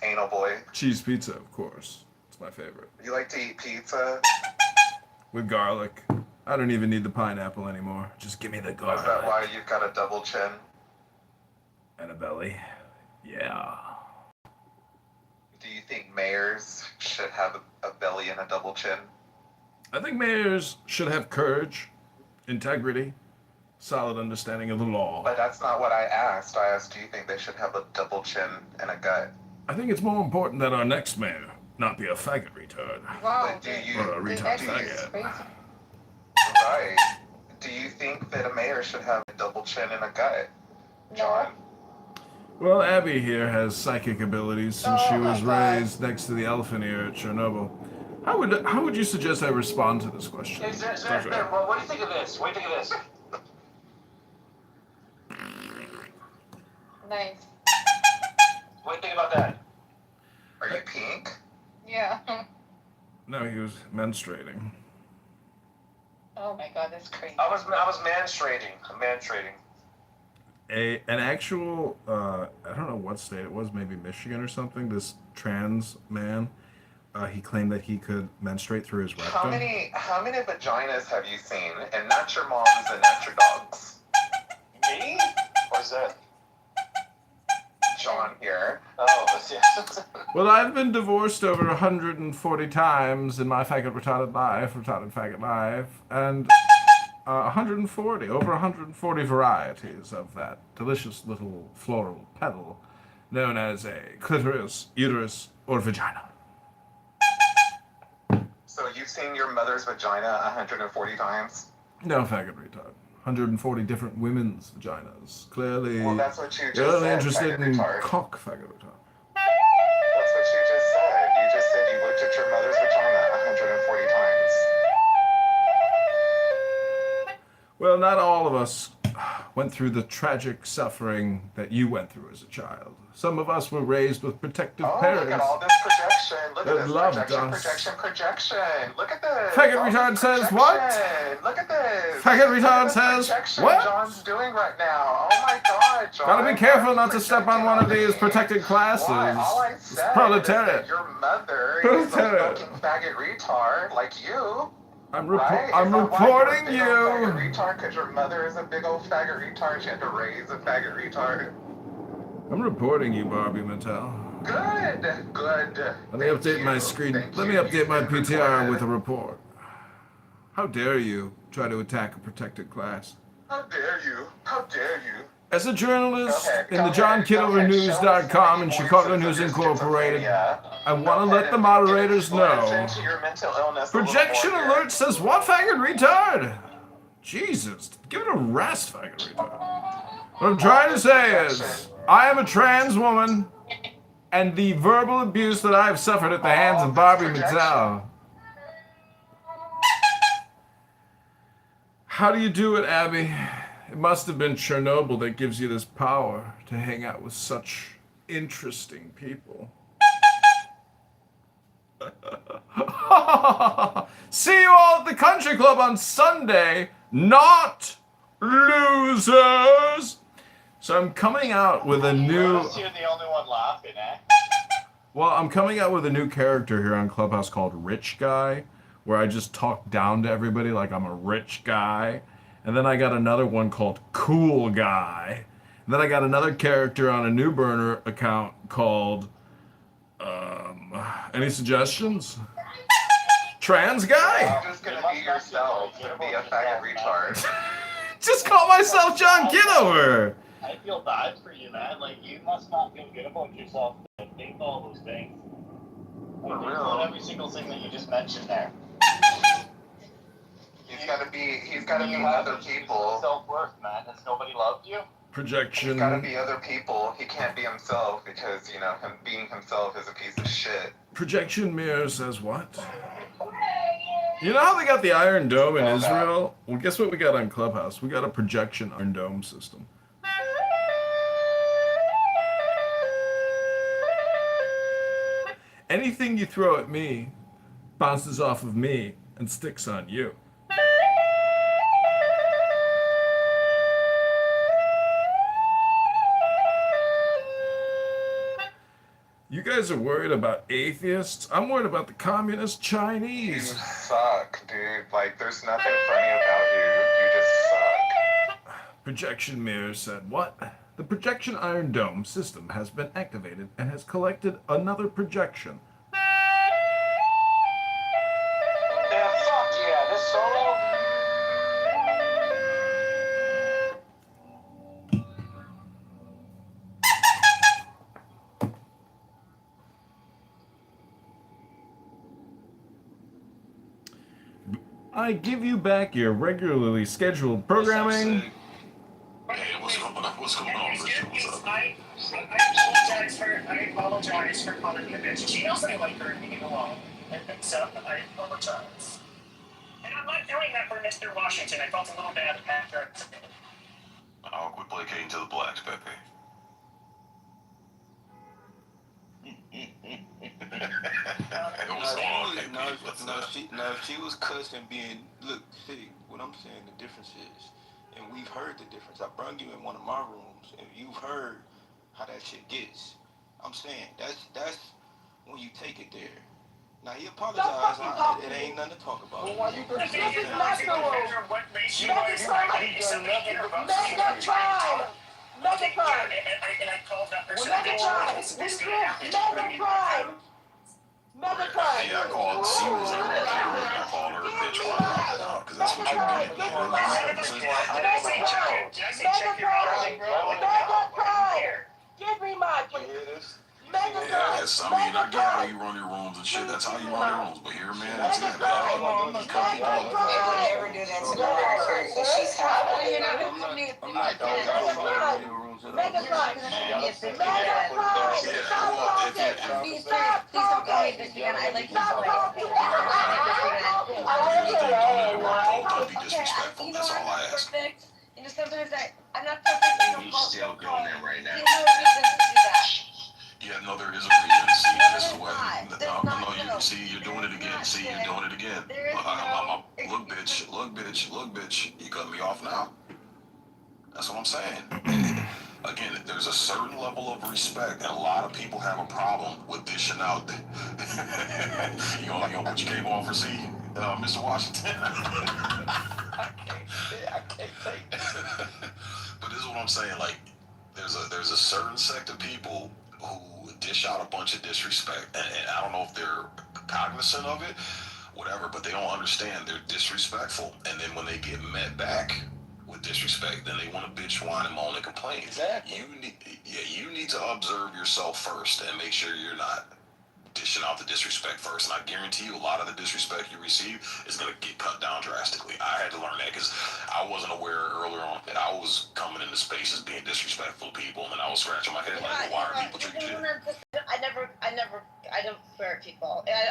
anal boy? Cheese pizza, of course. It's my favorite. You like to eat pizza? With garlic. I don't even need the pineapple anymore. Just give me the Is garlic. that why you've got a double chin? And a belly. Yeah. Do you think mayors should have a belly and a double chin? I think mayors should have courage, integrity, solid understanding of the law. But that's not what I asked. I asked, do you think they should have a double chin and a gut? I think it's more important that our next mayor not be a faggot retard. Wow. But do you... Or a retard That's faggot. crazy. Right. Do you think that a mayor should have a double chin and a gut, John? Well, Abby here has psychic abilities since she was raised next to the elephant ear at Chernobyl. How would you suggest I respond to this question? Hey, well, what do you think of this? What do you think of this? Nice. What do you think about that? Are you pink? Yeah. No, he was menstruating. Oh my god, that's crazy. I was menstruating. I'm menstruating. An actual I don't know what state it was, maybe Michigan or something. This trans man, he claimed that he could menstruate through his rectum. How many vaginas have you seen? And not your moms and not your dogs. Me? Or is that John here? Oh, yes. Well, I've been divorced over 140 times in my faggot retarded faggot life, and 140 varieties of that delicious little floral petal known as a clitoris, uterus, or vagina. So you've seen your mother's vagina 140 times? No, faggot retard. 140 different women's vaginas. Clearly, well, that's what you just you're only said, interested in retard. cock, faggot retard. That's what you just said. You just said you looked at your mother's vagina 140 times. Well, not all of us went through the tragic suffering that you went through as a child. Some of us were raised with protective parents. Look at all this projection. Look at this loved projection. Look at this. Faggot retard says what? Look at this. Faggot retard says what? John's doing right now. Oh my god, John. Gotta be careful not to step on one of these protected classes. All I It's said proletariat. is that your mother is a fucking faggot retard like you. I'm Right? reporting you. Faggot retard because your mother is a big old faggot retard. She had to raise a faggot retard. I'm reporting you, Barbie Mattel. Good. Let me update my screen. Let me update my PTR with a report. How dare you try to attack a protected class? How dare you? How dare you? As a journalist in the JohnKitoverNews.com and Chicago News Incorporated, I want to let the moderators know. Projection alert says what, faggot retard? Jesus, give it a rest, faggot retard. What I'm trying to say is, I am a trans woman, and the verbal abuse that I have suffered at the hands of Barbie Mattel. How do you do it, Abby? It must have been Chernobyl that gives you this power to hang out with such interesting people. See you all at the country club on Sunday, not losers. So I'm coming out with a new... Notice you're the only one laughing, eh? Well, I'm coming out with a new character here on Clubhouse called Rich Guy, where I just talk down to everybody like I'm a rich guy. And then I got another one called Cool Guy. And then I got another character on a new burner account called... any suggestions? Trans Guy? You're just gonna be yourself and be a faggot retard. Just call myself John Kitover! I feel bad for you, man. Like, you must not feel good about yourself to think all those things. For Think real. about every single thing that you just mentioned there. He's gotta be other people. Self-worth, man. Has nobody loved you? Projection. He's gotta be other people. He can't be himself because, you know, him being himself is a piece of shit. Projection Mirror says what? You know how they got the Iron Dome in Israel? Well, guess what we got on Clubhouse? We got a projection Iron Dome system. Anything you throw at me bounces off of me and sticks on you. You guys are worried about atheists? I'm worried about the communist Chinese. You suck, dude. Like, there's nothing funny about you. You just suck. Projection Mirror said, what? The projection Iron Dome system has been activated and has collected another projection. Yeah, fuck yeah. This solo. I give you back your regularly scheduled programming. Hey, what's going on? What's going on, Richard? What's up? I apologize for calling you a bitch. She knows I like her and leave alone. So I apologize. And I'm not doing that for Mr. Washington. I felt a little bad after. I'll quit placating to the blacks, Pepe. She was cussing being, look, see, what I'm saying, the difference is, and we've heard the difference. I brung you in one of my rooms, and you've heard how that shit gets. I'm saying, that's when you take it there. Now, he apologized, it ain't nothing to talk about. Well, why you This is not the what race you are. Megatron! And I called that person. Megatron! Yeah, I called C was in her period. I called her a bitch while I brought that out, because that's what you did. Did I say check your routing, bro? Megatron! Give me my... Yeah, yes, I mean, I get how you run your rooms and shit. That's how you run your rooms. But here, man, that's it, man. They would never do that to Mariah Carey because she's hot. Please don't call me bitch again. I like you so much. Don't be disrespectful. That's all I ask. Perfect. You know, sometimes I'm not perfect. He's still doing it right now. There's no reason to do that. Yeah, no, there is a reason. See, this is what. No, you see, you're doing it again. See, you're doing it again. Look, bitch. You cut me off now. That's what I'm saying. Again, there's a certain level of respect, and a lot of people have a problem with dishing out. you gonna put your cape on for C, Mr. Washington? I can't take that. But this is what I'm saying. Like, there's a certain sect of people who dish out a bunch of disrespect, and I don't know if they're cognizant of it, whatever, but they don't understand. They're disrespectful, and then when they get met back with disrespect, then they want to bitch, whine, and moan and complain. Exactly. You need to observe yourself first and make sure you're not dishing out the disrespect first. And I guarantee you, a lot of the disrespect you receive is going to get cut down drastically. I had to learn that because I wasn't aware earlier on that I was coming into spaces being disrespectful to people, and then I was scratching my head like, why are people treating you? I don't swear at people. I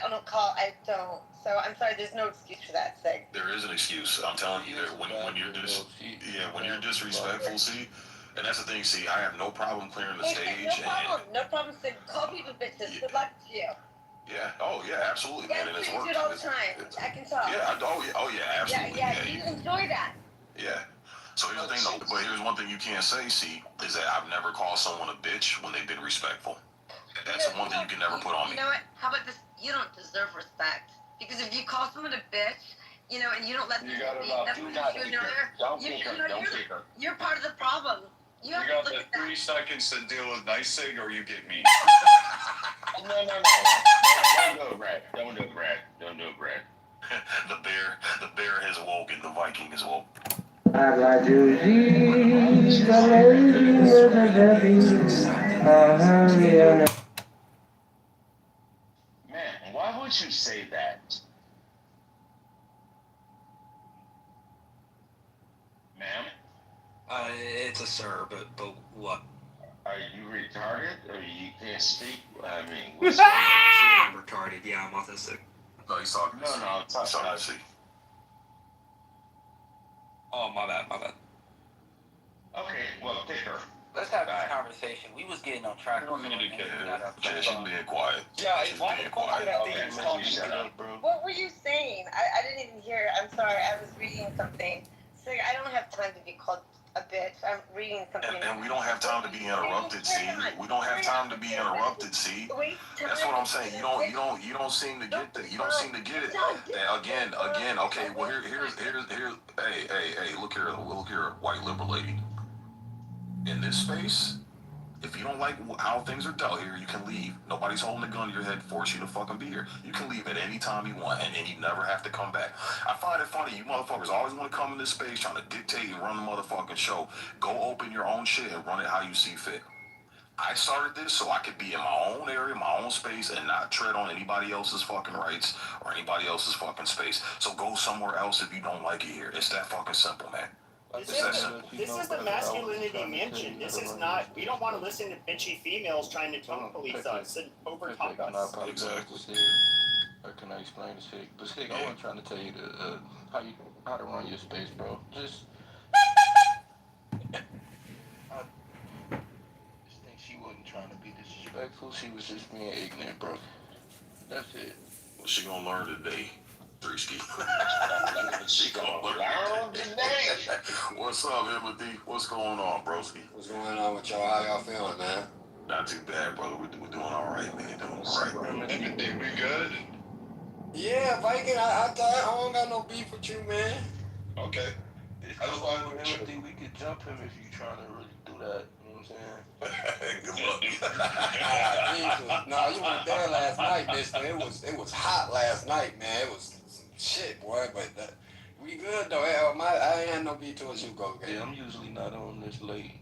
don't. So I'm sorry, there's no excuse for that thing. There is an excuse. I'm telling you, when you're disrespectful, see, and that's the thing. See, I have no problem clearing the stage. No problem. So call people bitches. Good luck to you. Yeah. Oh yeah. Absolutely, man. And it's you worked. do it all the time. I can tell. Yeah. Oh yeah. Absolutely. Yeah. You enjoy that. Yeah. So here's the thing, though. But here's one thing you can't say. See, is that I've never called someone a bitch when they've been respectful. That's the one thing you can never put on me. You know what? How about this? You don't deserve respect. Because if you call someone a bitch, and you don't let them you're part of the problem. You have to look at that. 3 seconds to deal with nicing, or you get me. No. Don't do it, Brad. The bear has woken. The Viking has woke. Man, why would you say that? Ma'am? It's a sir, but what? Are you retarded or you can't speak? I mean, what's I'm retarded. Yeah, I'm autistic. No, he's talking. No, he's talking to C. Oh, my bad. Okay, well, pick her. Let's have this conversation. We was getting on track. She's being quiet. Yeah, she's being quiet. What were you saying? I didn't even hear. I'm sorry. I was reading something. So I don't have time to be called a bitch. I'm reading something. And we don't have time to be interrupted, see. We don't have time to be interrupted, see. That's what I'm saying. You don't seem to get that. You don't seem to get it. Again. Okay. Well, here's. Hey. Look here, white liberal lady. In this space, if you don't like how things are dealt here, you can leave. Nobody's holding a gun to your head, force you to fucking be here. You can leave at any time you want, and you never have to come back. I find it funny, you motherfuckers always want to come in this space trying to dictate and run the motherfucking show. Go open your own shit and run it how you see fit. I started this so I could be in my own area, my own space, and not tread on anybody else's fucking rights or anybody else's fucking space. So go somewhere else if you don't like it here. It's that fucking simple, man. This is the masculinity mansion. This is not. We don't want to listen to bitchy females trying to tone police us and over talk us. Exactly. How can I explain to Sig? But Sig, I wasn't trying to tell you how to run your space, bro. Just I just think she wasn't trying to be disrespectful. She was just being ignorant, bro. That's it. Well, she gonna learn today, Drewski. She gonna learn today. What's up, Timothy? What's going on, broski? What's going on with y'all? How y'all feeling, man? Not too bad, brother. We're doing all right, man. Doing all right. Everything we good? Yeah, Viking, I don't got no beef with you, man. Okay. I just wanted to think we could jump him if you trying to really do that. You know what I'm saying? Good luck. Jesus. No, you were there last night, mister. It was hot last night, man. It was shit, boy. But we good though. I ain't had no beef towards you, go. Yeah, I'm usually not on this lately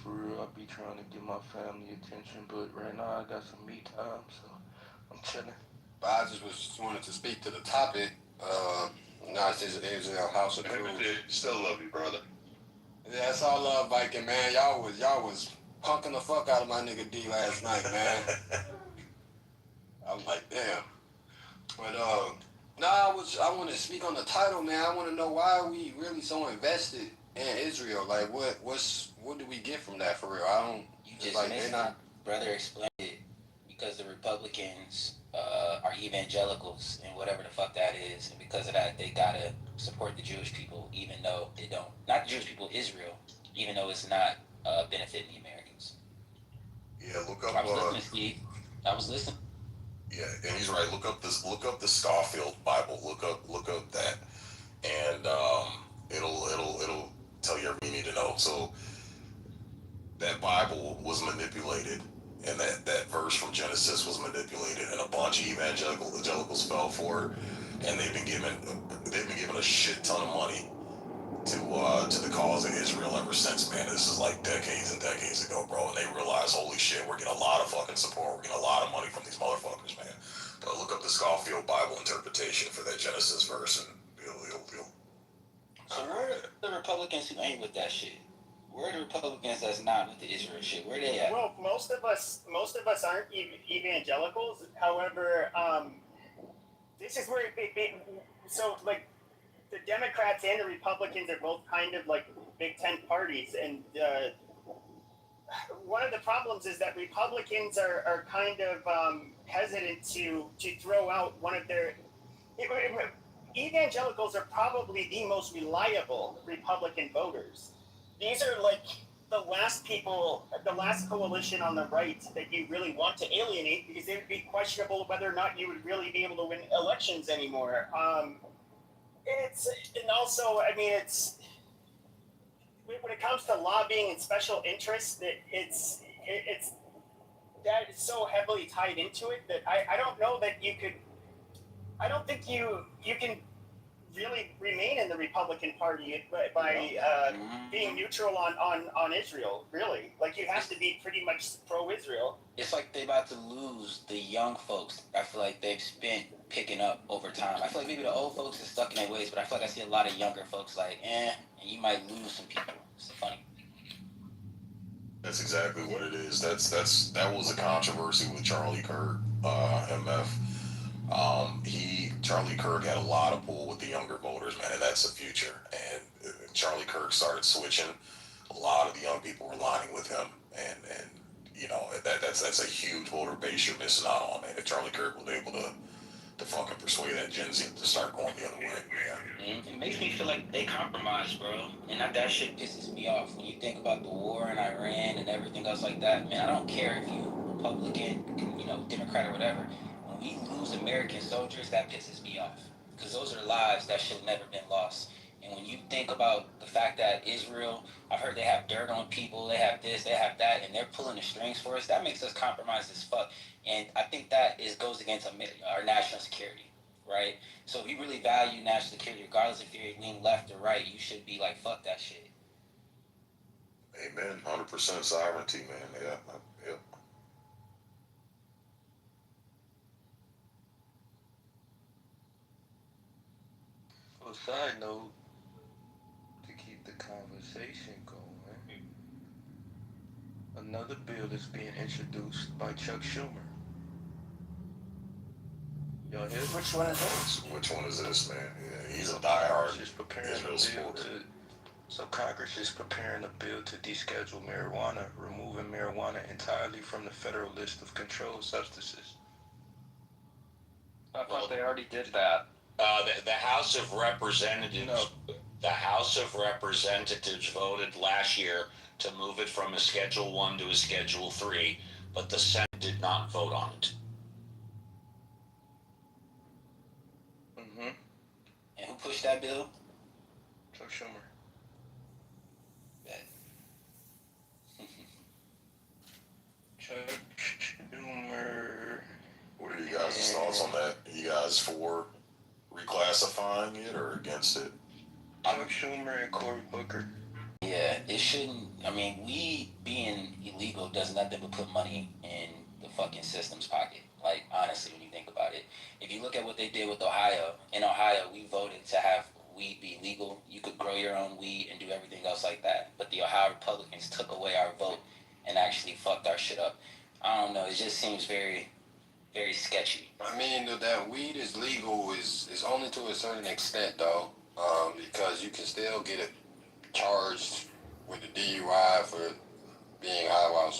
for real. I be trying to get my family attention, but right now I got some me time, so I'm chilling. But I just wanted to speak to the topic. Now it's Israel House of Crews. Still love you, brother. Yeah, that's all love, Viking, man. Y'all was punking the fuck out of my nigga D last night, man. I was like, damn. But I want to speak on the title, man. I want to know why are we really so invested in Israel? Like, what do we get from that for real? I don't. You just like, missed it. Brother explained it because the Republicans are evangelicals and whatever the fuck that is, and because of that, they gotta support the Jewish people, even though they don't. Not the Jewish people, Israel, even though it's not benefiting the Americans. Yeah, look up. I was listening, Steve. I was listening. Yeah, and he's right. Look up the Scofield Bible. Look up that, and it'll tell you everything you need to know. So that Bible was manipulated, and that verse from Genesis was manipulated, and a bunch of evangelicals fell for it, and they've been given a shit ton of money to the cause of Israel ever since, man. This is like decades and decades ago, bro, and they realize, holy shit, we're getting a lot of fucking support, we're getting a lot of money from these motherfuckers, man. But look up the Scofield Bible interpretation for that Genesis verse, and you'll So where are the Republicans who ain't with that shit? Where are the Republicans that's not with the Israel shit? Where they at? Well, most of us aren't evangelicals. However, this is where so like the Democrats and the Republicans are both kind of like big tent parties, and one of the problems is that Republicans are kind of hesitant to throw out one of their evangelicals are probably the most reliable Republican voters. These are like the last coalition on the right that you really want to alienate, because it would be questionable whether or not you would really be able to win elections anymore. It's when it comes to lobbying and special interests, it's that is so heavily tied into it that I don't know that you could. I don't think you can really remain in the Republican Party by being neutral on Israel. Really, like you have to be pretty much pro-Israel. It's like they about to lose the young folks. I feel like they've spent picking up over time. I feel like maybe the old folks are stuck in their ways, but I feel like I see a lot of younger folks like, and you might lose some people. It's funny. That's exactly what it is. That was a controversy with Charlie Kirk, MF. Charlie Kirk had a lot of pull with the younger voters, man, and that's the future. And Charlie Kirk started switching. A lot of the young people were lining with him, and you know that's a huge voter base you're missing out on, man. If Charlie Kirk was able to fucking persuade that Gen Z to start going the other way, man. It makes me feel like they compromised, bro, and that shit pisses me off. When you think about the war in Iran and everything else like that, man, I don't care if you Republican, Democrat or whatever. When we lose American soldiers, that pisses me off, because those are lives that should have never been lost. And when you think about the fact that Israel, I've heard they have dirt on people, they have this, they have that, and they're pulling the strings for us, that makes us compromised as fuck. And I think that goes against our national security, right? So if you really value national security, regardless if you're leaning left or right, you should be like, fuck that shit. Amen. 100% sovereignty, man. Yeah. On a side note, to keep the conversation going, another bill is being introduced by Chuck Schumer. Which one is this? Which one is this, man? Yeah, he's a diehard Israel supporter. So Congress is preparing a bill to deschedule marijuana, removing marijuana entirely from the federal list of controlled substances. I thought they already did that. The House of Representatives, the House of Representatives voted last year to move it from a Schedule 1 to a Schedule 3, but the Senate did not vote on it. Mm-hmm. And who pushed that bill? Chuck Schumer. Chuck Schumer. What are you guys' thoughts on that? You guys for reclassifying it or against it? Chuck Schumer and Cory Booker. Yeah, it shouldn't. I mean, weed being illegal does nothing but put money in the fucking system's pocket. Like, honestly, when you think about it. If you look at what they did with Ohio, in Ohio, we voted to have weed be legal. You could grow your own weed and do everything else like that. But the Ohio Republicans took away our vote and actually fucked our shit up. I don't know. It just seems very, very sketchy. I mean, that weed is legal is only to a certain extent, though, because you can still get it charged with the DUI for being high,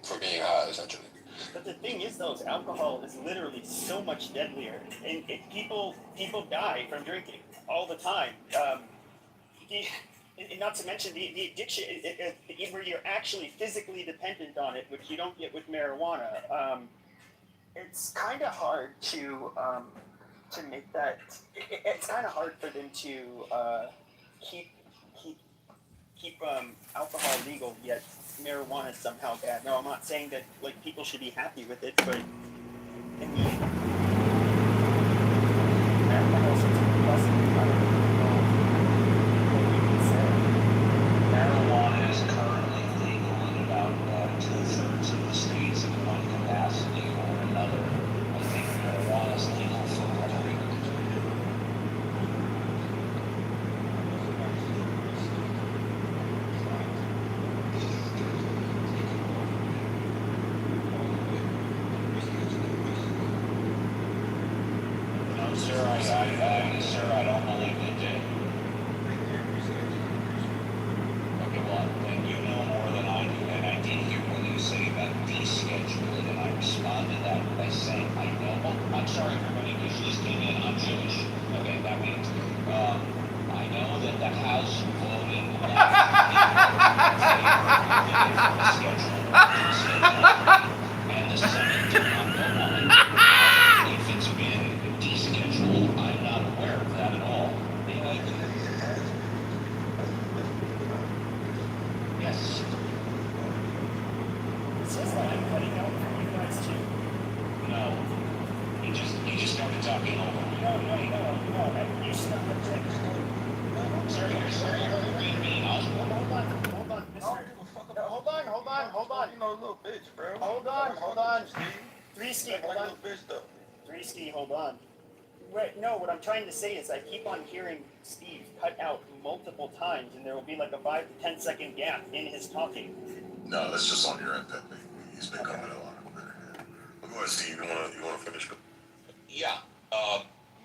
for being high, essentially. But the thing is, though, alcohol is literally so much deadlier, and people die from drinking all the time. And not to mention the addiction, where you're actually physically dependent on it, which you don't get with marijuana. It's kind of hard to make that. It's kind of hard for them to keep alcohol legal, yet marijuana is somehow bad. No, I'm not saying that like people should be happy with it, but I mean, alcohol should be less than Marijuana is currently legal in about 2/3 of the states in one capacity or another. I think marijuana is legal for Puerto Rico. No, sir, I don't believe they did. Okay, well, then you know more than I do, and I did hear what you say about descheduling, and I responded to that by saying, I know. Oh, I'm sorry, everybody, because you just came in. I'm Jewish. Okay, that means, I know that the House voted last year and the Senate did not vote on it. If it's been descheduled, I'm not aware of that at all. Yes. It says that I'm cutting out from you guys too. No. He just started talking over me. No. You stop the trick. Sir, you're being mean. Hold on, mister. Hold on. You know, a little bitch, bro. Hold on. Three-ski, Act hold like a on. little bitch, though. Three-ski, hold on. Right, no, what I'm trying to say is I keep on hearing Steve cut out multiple times, and there will be like a 5 to 10 second gap in his talking. No, that's just on your end, Pepe. He's been coming a lot better. But go ahead, Steve. You wanna finish? Yeah.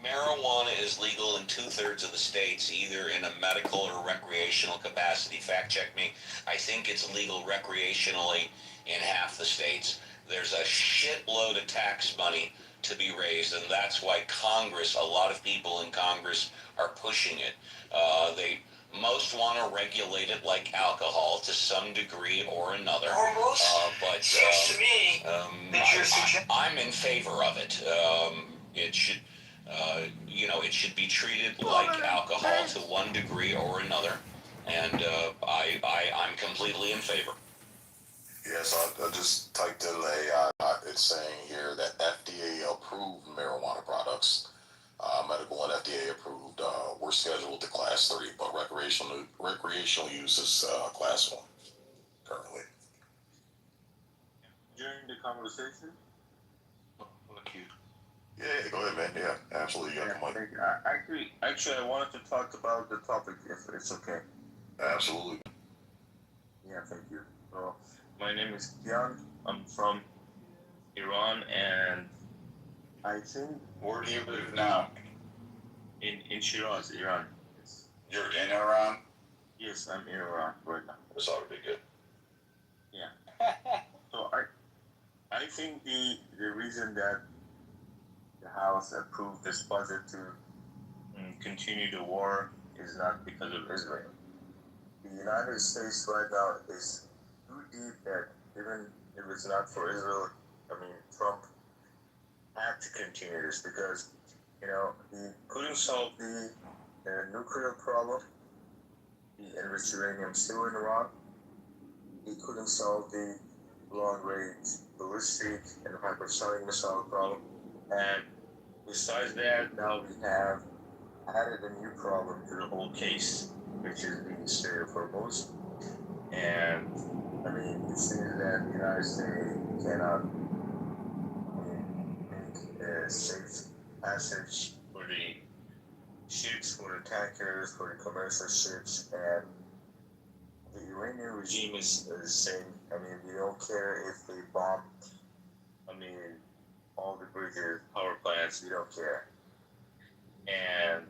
Marijuana is legal in 2/3 of the states, either in a medical or recreational capacity. Fact check me. I think it's legal recreationally in half the states. There's a shitload of tax money to be raised, and that's why Congress, a lot of people in Congress are pushing it. They most want to regulate it like alcohol to some degree or another. But Seems to me I'm in favor of it. It should, it should be treated like alcohol to one degree or another, and I'm completely in favor. Yes, I just typed in it's saying here that FDA approved marijuana products, medical and FDA approved, were scheduled to class 3, but recreational use is class 1 currently. During the conversation? Yeah, go ahead, man. Yeah, absolutely. You got the mic. Actually, I wanted to talk about the topic if it's okay. Absolutely. Yeah, thank you. So, my name is Kian. I'm from Iran, and I think Where do you live now? in Shiraz, Iran. Yes. You're in Iran? Yes, I'm in Iran right now. This ought to be good. Yeah. So I think the reason that the House approved this budget to continue the war is not because of Israel. The United States right now is too deep that even if it's not for Israel, I mean, Trump had to continue this because, you know, he couldn't solve the nuclear problem, the enriched uranium still in Iran. He couldn't solve the long-range ballistic and hypersonic missile problem. And besides that, now we have added a new problem to the whole case, which is the Strait of Hormuz. And I mean, it seems that the United States cannot make a safe passage for the ships, for the tankers, for the commercial ships, and the Iranian regime is saying, I mean, we don't care if they bomb, I mean, all the bridges, power plants, we don't care. And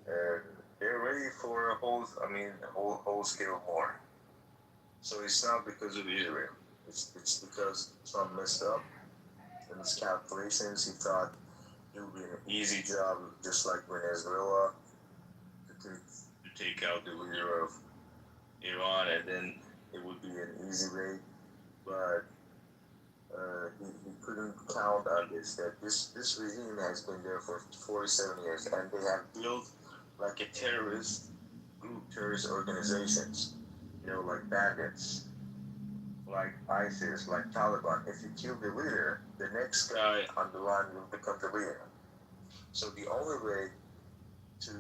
they're ready for a whole scale war. So it's not because of Israel. It's because Trump messed up in his calculations. He thought it would be an easy job, just like Venezuela, to take out the leader of Iran, and then it would be an easy way. But he couldn't count on this. That this regime has been there for 47 years, and they have built like a terrorist group, terrorist organizations. You know, like bandits, like ISIS, like Taliban. If you kill the leader, the next guy on the line will become the leader. So the only way to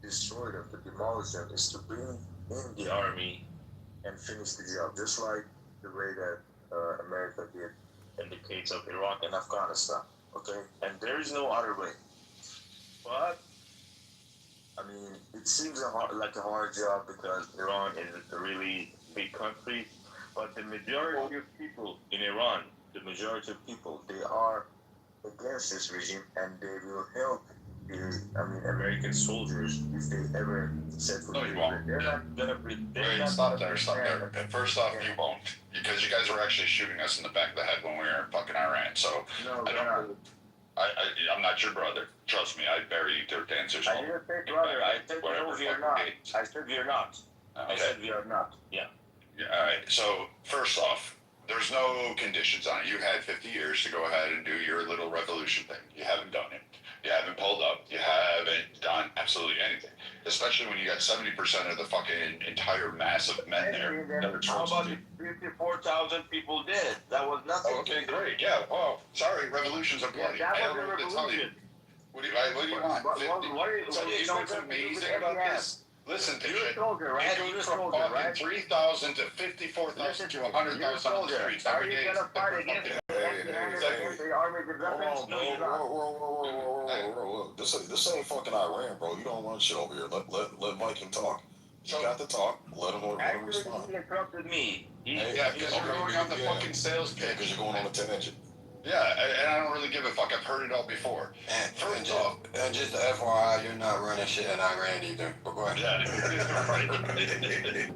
destroy them, to demolish them, is to bring in the army and finish the job, just like the way that America did in the case of Iraq and Afghanistan. Okay, and there is no other way. But I mean, it seems like a hard job because Iran is a really big country, but the majority of people in Iran, they are against this regime, and they will help American soldiers if they ever set foot. No, you won't. They're not gonna be. Wait, stop there. First off, you won't. Because you guys were actually shooting us in the back of the head when we were in fucking Iran, so No, I don't. I'm not your brother. Trust me, I'd bury you to the ancestors. I didn't say brother. I said no, we are not. I said we are not. Okay. I said we are not. Yeah. Yeah, all right. So first off, there's no conditions on it. You had 50 years to go ahead and do your little revolution thing. You haven't done it. You haven't pulled up. You haven't done absolutely anything. Especially when you got 70% of the fucking entire mass of men there that are How supposed about to. 54,000 people dead? That was nothing. Oh, okay, great. Yeah. Well, sorry. Revolutions are bloody. Yeah, that I don't was know a what to tell you. revolution. What do you want? What are you, So you know what's amazing about this? Listen, You're a Pichet. soldier, right? It You're a goes from soldier, fucking right? 3,000 to 54,000 to 100,000 on the streets Are every you day. gonna fight against the army development? Hold on, Whoa. This ain't fucking Iran, bro. You don't run shit over here. Let Viking talk. You got to talk. Let him respond. He interrupted me. Yeah, because you're going on the fucking sales pitch. Yeah, because you're going on a 10 engine. Yeah, and I don't really give a fuck. I've heard it all before. And just the FYI, you're not running shit in Iran either. But go ahead. Yeah.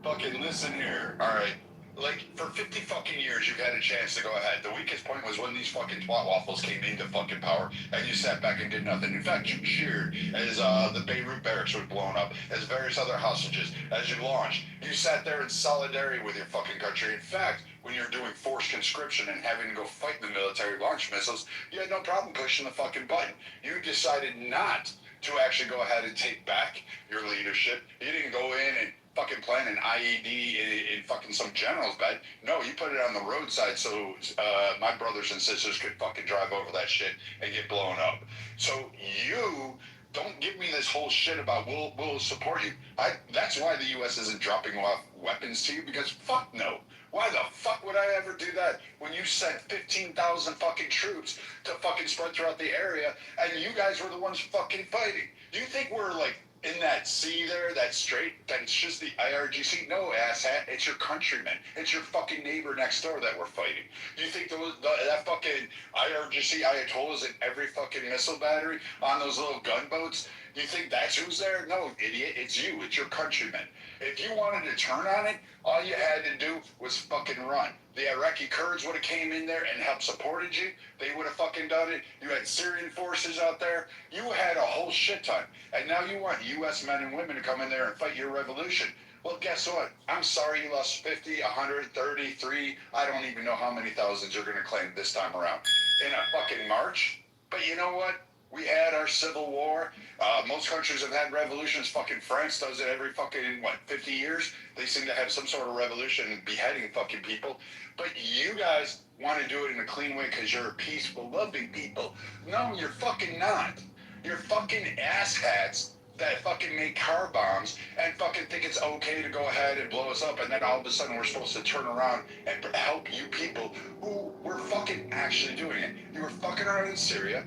Fucking listen here, alright? Like, for 50 fucking years, you've had a chance to go ahead. The weakest point was when these fucking twat waffles came into fucking power, and you sat back and did nothing. In fact, you cheered as the Beirut barracks were blown up, as various other hostages, as you launched. You sat there in solidarity with your fucking country. In fact, when you're doing forced conscription and having to go fight the military launch missiles, you had no problem pushing the fucking button. You decided not to actually go ahead and take back your leadership. You didn't go in and fucking plant an IED in fucking some general's bed. No, you put it on the roadside so my brothers and sisters could fucking drive over that shit and get blown up. So you don't give me this whole shit about we'll support you. That's why the U.S. isn't dropping off weapons to you, because fuck no. Why the fuck would I ever do that when you sent 15,000 fucking troops to fucking spread throughout the area and you guys were the ones fucking fighting? Do you think we're like in that sea there, that strait, that's just the IRGC. No, asshat, it's your countrymen. It's your fucking neighbor next door that we're fighting. You think that fucking IRGC Ayatollahs in every fucking missile battery on those little gunboats? You think that's who's there? No, idiot, it's you. It's your countrymen. If you wanted to turn on it, all you had to do was fucking run. The Iraqi Kurds would have came in there and helped supported you. They would have fucking done it. You had Syrian forces out there. You had a whole shit ton. And now you want U.S. men and women to come in there and fight your revolution. Well, guess what? I'm sorry you lost 50, 133. I don't even know how many thousands you're going to claim this time around in a fucking march. But you know what? We had our civil war. Most countries have had revolutions. Fucking France does it every fucking, 50 years? They seem to have some sort of revolution and beheading fucking people. But you guys want to do it in a clean way because you're a peaceful, loving people. No, you're fucking not. You're fucking asshats that fucking make car bombs and fucking think it's okay to go ahead and blow us up, and then all of a sudden we're supposed to turn around and help you people who were fucking actually doing it. You were fucking around in Syria.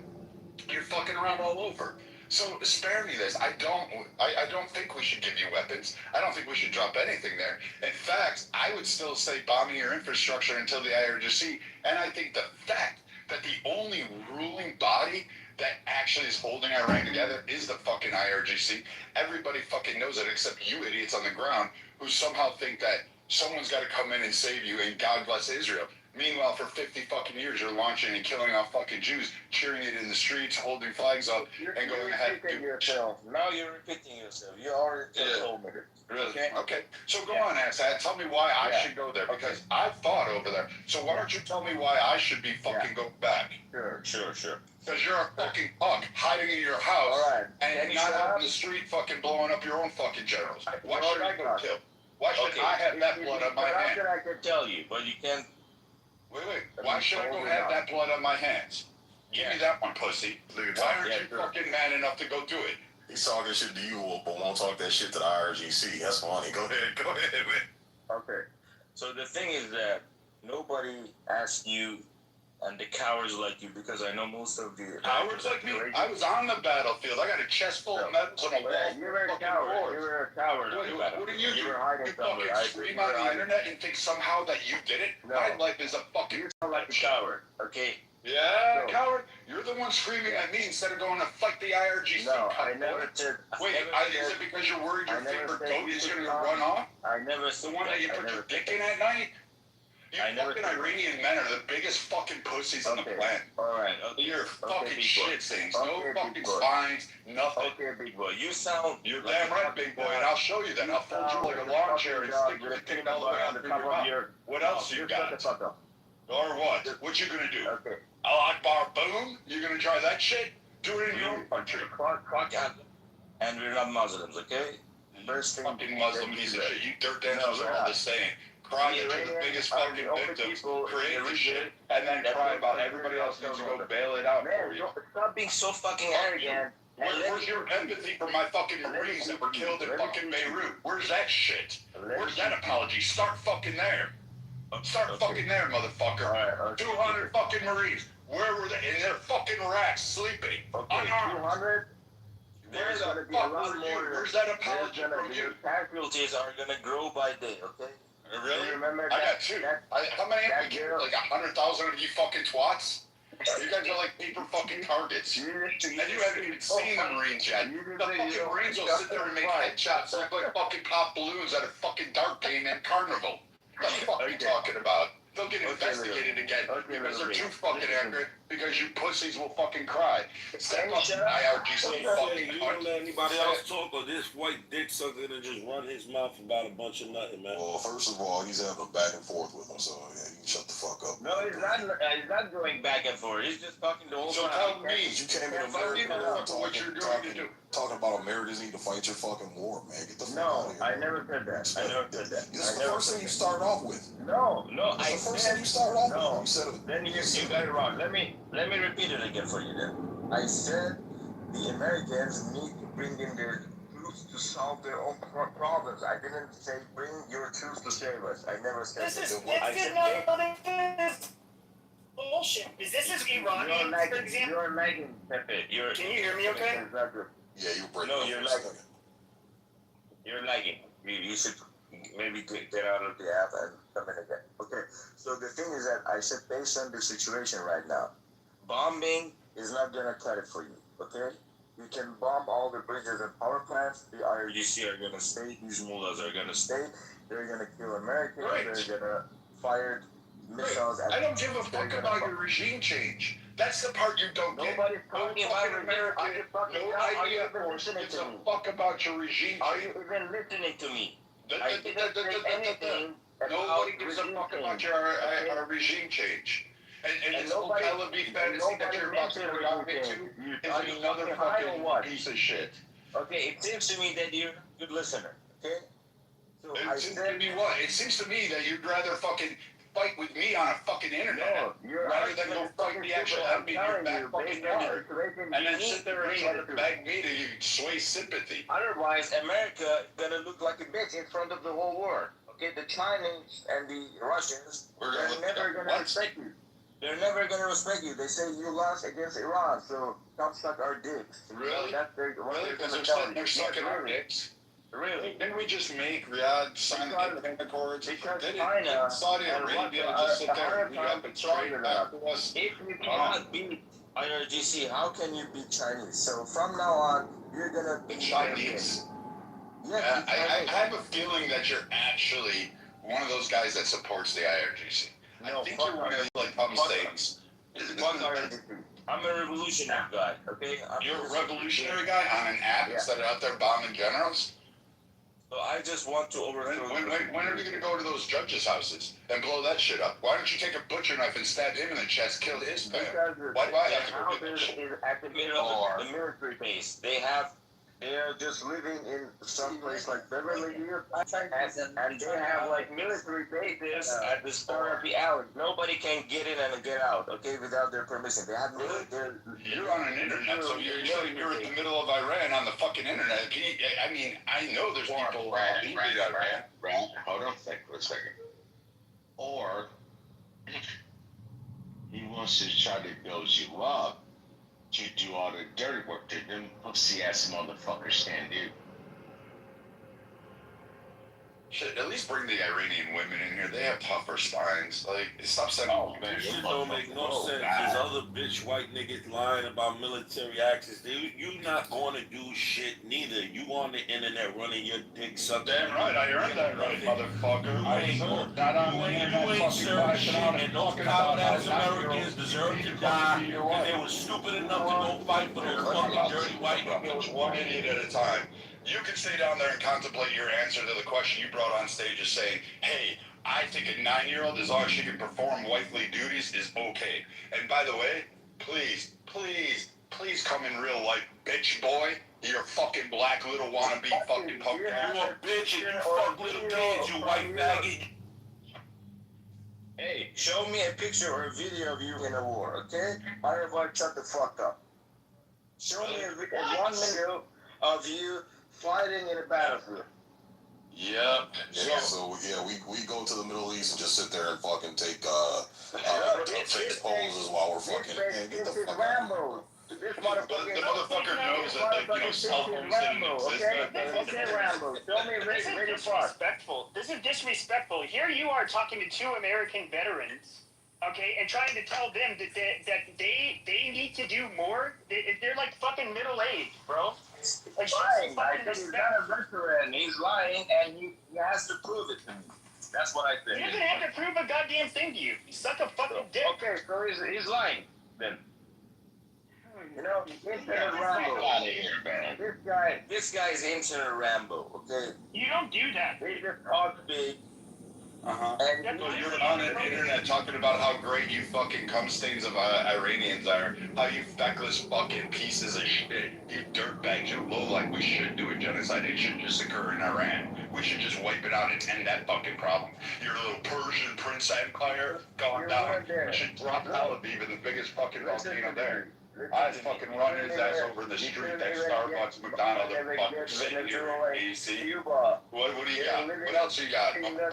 You're fucking around all over. So spare me this. I don't think we should give you weapons. I don't think we should drop anything there. In fact, I would still say bombing your infrastructure until the IRGC. And I think the fact that the only ruling body that actually is holding Iran together is the fucking IRGC. Everybody fucking knows it except you idiots on the ground who somehow think that someone's got to come in and save you and God bless Israel. Meanwhile, for 50 fucking years, you're launching and killing off fucking Jews, cheering it in the streets, holding flags up, and going ahead and do yourself. Now you're repeating yourself. You already told me. Really? Okay. So go on, asshat. Tell me why I should go there, because I've fought over there. So why don't you tell me why I should be fucking going back? Sure. Because you're a fucking punk hiding in your house and not out in the street fucking blowing up your own fucking generals. Why should I go kill? Why should I have that blood on my hands? I could tell you, but you can't. Wait. Why should I go have that blood on my hands? Give me that one, pussy. Why aren't you fucking man enough to go do it? He's talking shit to you, but won't talk that shit to the IRGC. That's funny. Go ahead, man. Okay. So the thing is that nobody asked you and the cowards like you, because I know most of the cowards like me. I was on the battlefield. I got a chest full of medals and a wall. You were a coward. You were a coward. What do you do? You fucking scream on the internet and think somehow that you did it? No. My life is a fucking. You sound like a coward. Okay. Yeah, coward. You're the one screaming at me instead of going to fight the IRGC. No, I never said. Wait, is it because you're worried your favorite goat is going to run off? I never said. The one that you put your dick in at night? You fucking Iranian men are the biggest fucking pussies on the planet. Alright, You're fucking shit things. No fucking spines, nothing. Okay, big boy. You sound. You're damn right, big boy, and I'll show you that. I'll fold you like a lawn chair and stick your dick all the way under your mouth. What else you got? Or what? What you gonna do? Okay. Akbar boom? You gonna try that shit? Do it in your own country. And we're not Muslims, okay? First thing. Fucking Muslim piece of shit. You dirt dancers are all the same. Cry that you're the biggest fucking victims, create the shit, and then cry about everybody else needs to go bail it out for you. Stop being so fucking arrogant. Where's your empathy for my fucking Marines that were killed in fucking Beirut? Where's that shit? Where's that apology? Start fucking there. Start fucking there, motherfucker. 200 fucking Marines. Where were they? In their fucking racks, sleeping. Unarmed. 200? Where the fuck were you? Where's that apology from you? Casualties are gonna grow by day, okay? Really? Remember I got two. How many have we killed? Like 100,000 of you fucking twats? You guys are like paper fucking targets. And you haven't even seen the Marines yet. The fucking Marines will sit there and make headshots look like fucking pop balloons at a fucking dart game and carnival. What the fuck are you talking about? They'll get investigated again because they're too fucking accurate, because you pussies will fucking cry. Step up to IRGC fucking you don't let anybody else talk, or this white dick sucker to just run his mouth about a bunch of nothing, man. Well, first of all, he's having a back and forth with him, so yeah, you can shut the fuck up. No, he's not going back and forth. He's just talking the whole time. So tell me, you came in America what you're going to do. Talking about Americans need to fight your fucking war, man. Get the fuck out of here. I never said that. I never said that. This is the first thing you started off with. No, I said. The first thing you started off with. You said it. Then you got it wrong. Let me repeat it again for you then. I said the Americans need to bring in their troops to solve their own problems. I didn't say bring your troops to save us. I never said that. This is bullshit. This is Iranian, for example. You're lagging, Pepe. Can you hear me okay? Yeah, you break. No, you're lagging. You're lagging. You should maybe get out of the app and come in again. Okay. So the thing is that I said based on the situation right now, bombing is not gonna cut it for you. Okay. You can bomb all the bridges and power plants. The IRGC are gonna stay. These mullahs are gonna stay. They're gonna kill Americans. Right. They're gonna fire missiles. I don't give a fuck about your regime change. That's the part you don't get. Nobody's talking about fucking American, no idea, force gives a fuck about your regime Are change. you even listening to me? Nobody gives a fuck about our regime change. And this whole Tel Aviv fantasy that you're about to go out into is another fucking piece of shit. Okay, it seems to me that you're a good listener, okay? So It seems to me what? It seems to me that you'd rather fucking fight with me on a fucking internet rather than go fight the actual enemy in your back fucking yard. And then sit there and try to beg me to sway sympathy. Otherwise, America gonna look like a bitch in front of the whole world. Okay, the Chinese and the Russians, they're never gonna respect you. They're never gonna respect you. They say you lost against Iran, so come suck our dicks. Really? Really? Because they're sitting there sucking our dicks? Really? Didn't we just make Riyadh sign the Abraham Accords? China Saudi Arabia just sit there and beat up and straight back to us? If you cannot beat IRGC, how can you beat Chinese? So from now on, you're gonna beat Chinese. Yeah, I have a feeling that you're actually one of those guys that supports the IRGC. I think you're one of these like mistakes. I'm a revolutionary guy, okay? You're a revolutionary guy on an app instead of out there bombing generals? So I just want to overthrow. When are we going to go to those judges' houses and blow that shit up? Why don't you take a butcher knife and stab him in the chest, kill his family? Why do I have to go get that shit? At the middle of the military base. They're just living in some place like Beverly Hills, and they have like military bases at the start of the alley. Nobody can get in and get out, okay, without their permission. They have You're on an internet, so you're in the middle of Iran on the fucking internet. I mean, I know there's people leaving Iran. Brad, hold on a second. Or he wants to try to build you up to do all the dirty work that them pussy ass motherfuckers can do. Shit, at least bring the Iranian women in here. They have tougher spines. Like, stop sending This shit don't make no sense. There's other bitch white niggas lying about military access. You not going to do shit neither. You on the internet running your dick sucking. Damn right, I earned that right, motherfucker. You ain't serving shit, and those cop-ass Americans deserve to die because they were stupid enough to go fight for those fucking dirty white niggas. One idiot at a time. You can stay down there and contemplate your answer to the question you brought on stage as saying, hey, I think a 9-year-old, as long as she can perform wifely duties, is okay. And by the way, please come in real life, bitch boy. You're a fucking black little wannabe fucking punk. You a bitch and you fuck little kids, you white faggot. Hey, show me a picture or a video of you in a war, okay? Otherwise, shut the fuck up. Show me one video of you fighting in a battlefield. Yep. Yeah, so we go to the Middle East and just sit there and fucking take fake poses while we're fucking. Man, get the fuck out of here. This The motherfucker knows that cell phones didn't exist. Okay, Rambo. Show me ready Disrespectful. This is disrespectful. Here you are talking to 2 American veterans, okay, and trying to tell them that they need to do more. They're like fucking middle aged, bro. Like, lying. He's not a veteran. He's lying, and he has to prove it to me. That's what I think. He doesn't have to prove a goddamn thing to you. You suck a fucking dick. Okay, so he's lying then. You know, Internet Rambo. Out of here, man. This guy is Internet Rambo. Okay. You don't do that. They just talk big. And you're on the internet talking about how great you fucking cum stains of Iranians are, how you feckless fucking pieces of shit, you dirtbags, you low like we should do a genocide. It should just occur in Iran. We should just wipe it out and end that fucking problem. Your little Persian Prince Empire gone down. We should drop Tel Aviv in the biggest fucking volcano there. I'd fucking run his ass over the street, that Starbucks, McDonald's, fucking sitting here in AC. What do you got? What else you got? You're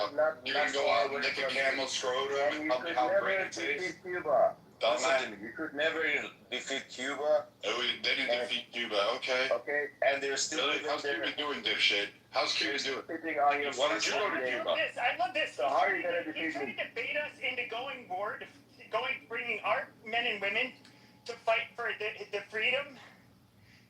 gonna go out and lick a camel scrotum and tell me how great it tastes? Dumbass. Listen to me. You could never defeat Cuba. They didn't defeat Cuba, okay? Okay, and they're still Really? How's Cuba doing, dipshit? How's Cuba doing? sitting on your Why don't you go to Cuba? I love this. So how are you gonna He's defeat trying me? to bait us into bringing our men and women to fight for the freedom,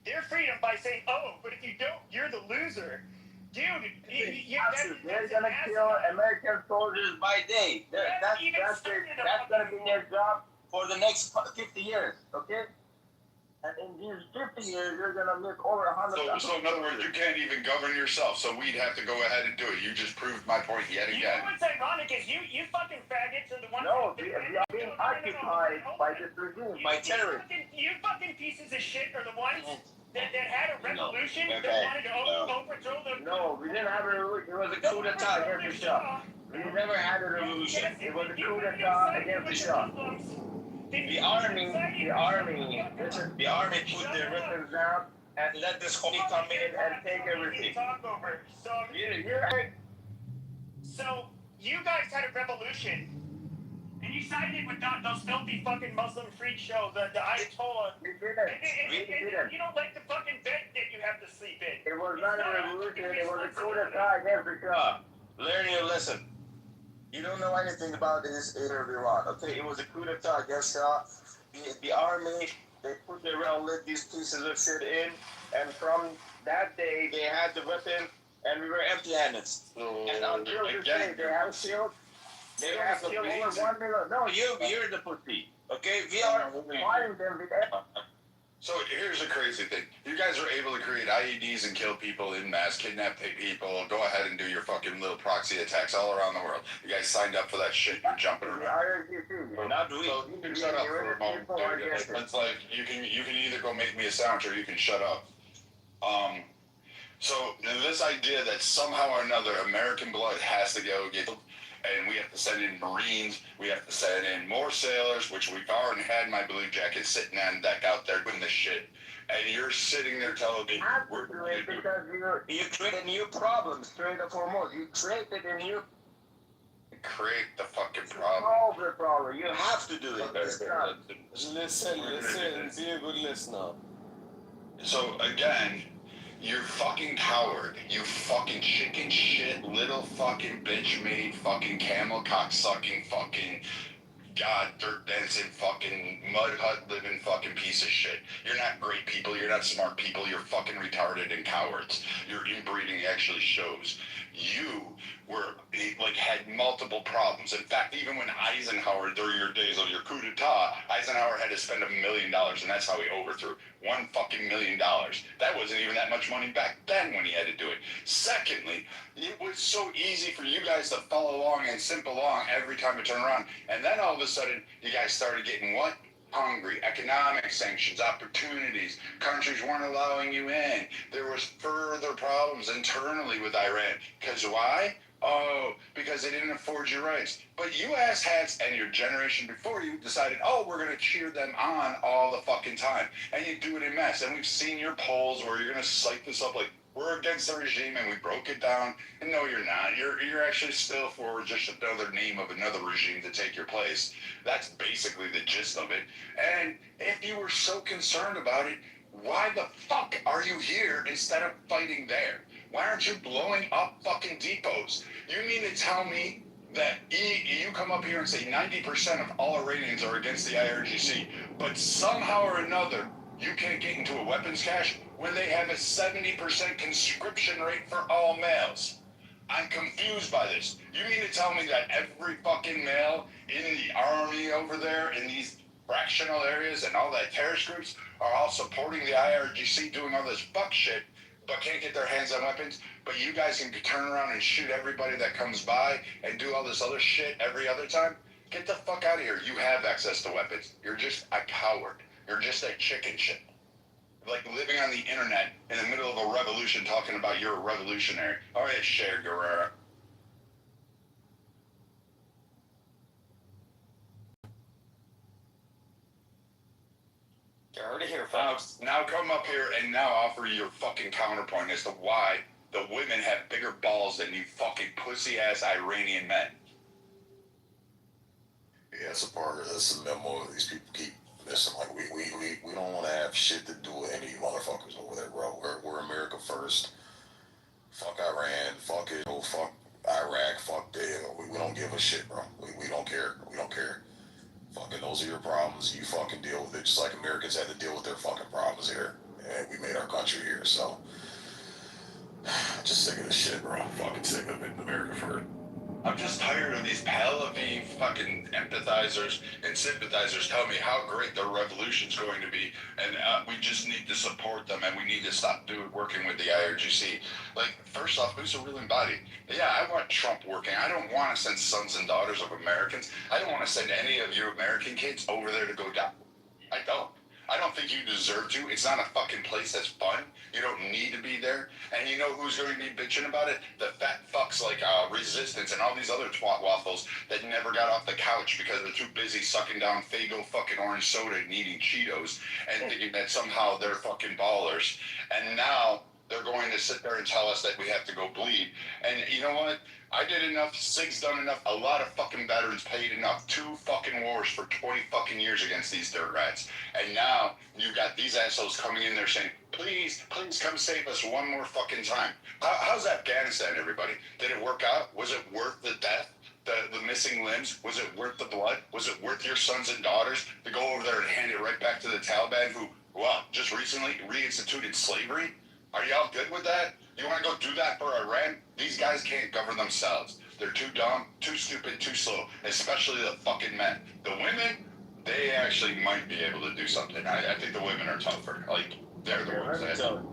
their freedom, by saying, oh, but if you don't, you're the loser. Dude, they're gonna kill American soldiers by day. That's gonna be their job for the next 50 years, okay? And in these 50 years, you're gonna live over 100,000. So in other words, you can't even govern yourself, so we'd have to go ahead and do it. You just proved my point yet again. You know what's ironic is you fucking faggots are the ones. No, we are being occupied by this regime, by terrorists. You fucking pieces of shit are the ones that had a revolution that wanted to overthrow the. No, we didn't have a revolution. It was a coup d'etat against the Shah. We never had a revolution. It was a coup d'etat against the Shah. The army put their weapons down and let this homie come in and take everything. So you guys had a revolution, and you sided with those filthy fucking Muslim freak shows, the Ayatollah. We didn't. You don't like the fucking bed that you have to sleep in. It was not a revolution. It was a coup d'etat against the Shah. Learn your lesson. You don't know anything about this in Iran. Okay, it was a coup d'etat against Shah. The army, they put their around, let these pieces of shit in, and from that day, they had the weapon, and we were empty-handed. And until this day, they have killed over 1 million. No, you're the pussy. Okay, we are fighting them with So here's the crazy thing. You guys are able to create IEDs and kill people in mass, kidnap people, go ahead and do your fucking little proxy attacks all around the world. You guys signed up for that shit. You're jumping around. Not doing. So you can shut up for a moment. It's like you can either go make me a sandwich or you can shut up. So this idea that somehow or another American blood has to go get, and we have to send in Marines, we have to send in more sailors, which we've already had my blue jacket sitting on deck out there doing this shit. And you're sitting there telling me we're going to do it. Because you create new problems, straight up foremost. You created a new. Create the fucking problem. Solve the problem. You have to do it. Listen, be a good listener. So again, you're fucking coward. You fucking chicken shit, little fucking bitch made fucking camel cock sucking fucking god dirt dancing fucking mud hut living fucking piece of shit. You're not great people, you're not smart people, you're fucking retarded and cowards. Your inbreeding actually shows. You were like had multiple problems. In fact, even when Eisenhower, during your days of your coup d'etat, Eisenhower had to spend $1 million, and that's how he overthrew $1 fucking million. That wasn't even that much money back then when he had to do it. Secondly, it was so easy for you guys to follow along and simp along every time it turned around, and then all of a sudden you guys started getting what? Hungry, economic sanctions, opportunities, countries weren't allowing you in. There was further problems internally with Iran. Because why? Oh, because they didn't afford you rights. But you asshats and your generation before you decided, oh, we're going to cheer them on all the fucking time. And you do it in mass. And we've seen your polls where you're going to cite this up like, we're against the regime and we broke it down. And no, you're not. You're actually still for just another name of another regime to take your place. That's basically the gist of it. And if you were so concerned about it, why the fuck are you here instead of fighting there? Why aren't you blowing up fucking depots? You mean to tell me that you come up here and say 90% of all Iranians are against the IRGC, but somehow or another you can't get into a weapons cache when they have a 70% conscription rate for all males? I'm confused by this. You mean to tell me that every fucking male in the army over there in these fractional areas and all that terrorist groups are all supporting the IRGC doing all this fuck shit, but can't get their hands on weapons, but you guys can turn around and shoot everybody that comes by and do all this other shit every other time? Get the fuck out of here. You have access to weapons. You're just a coward. You're just a chicken shit. Like living on the internet in the middle of a revolution talking about you're a revolutionary. All right, Cher Guerrera. You heard it here, folks. Now come up here and now offer your fucking counterpoint as to why the women have bigger balls than you fucking pussy-ass Iranian men. Yeah, it's a memo these people keep missing. Like, we don't want to have shit to do with any motherfuckers over there, bro. We're America first. Fuck Iran, fuck it, fuck Iraq, fuck we don't give a shit, bro. We don't care. We don't care. Fucking those are your problems. You fucking deal with it, just like Americans had to deal with their fucking problems here. And we made our country here, so just sick of this shit, bro. Fucking sick of it. America first. I'm just tired of these Pahlavi fucking empathizers and sympathizers telling me how great their revolution's going to be, and we just need to support them, and we need to stop working with the IRGC. Like, first off, who's the ruling body? Yeah, I want Trump working. I don't want to send sons and daughters of Americans. I don't want to send any of you American kids over there to go down. I don't. I don't think you deserve to. It's not a fucking place that's fun. You don't need to be there. And you know who's going to be bitching about it? The fat fucks like Resistance and all these other twat waffles that never got off the couch because they're too busy sucking down Faygo fucking orange soda and eating Cheetos and thinking that somehow they're fucking ballers. And now they're going to sit there and tell us that we have to go bleed. And you know what? I did enough, Sig's done enough, a lot of fucking veterans paid enough, 2 fucking wars for 20 fucking years against these dirt rats. And now you got these assholes coming in there saying, please, please come save us one more fucking time. How's Afghanistan, everybody? Did it work out? Was it worth the death? The missing limbs? Was it worth the blood? Was it worth your sons and daughters to go over there and hand it right back to the Taliban who, well, just recently reinstituted slavery? Are y'all good with that? You want to go do that for Iran? These guys can't govern themselves. They're too dumb, too stupid, too slow, especially the fucking men. The women, they actually might be able to do something. I think the women are tougher. Like, they're the ones that... The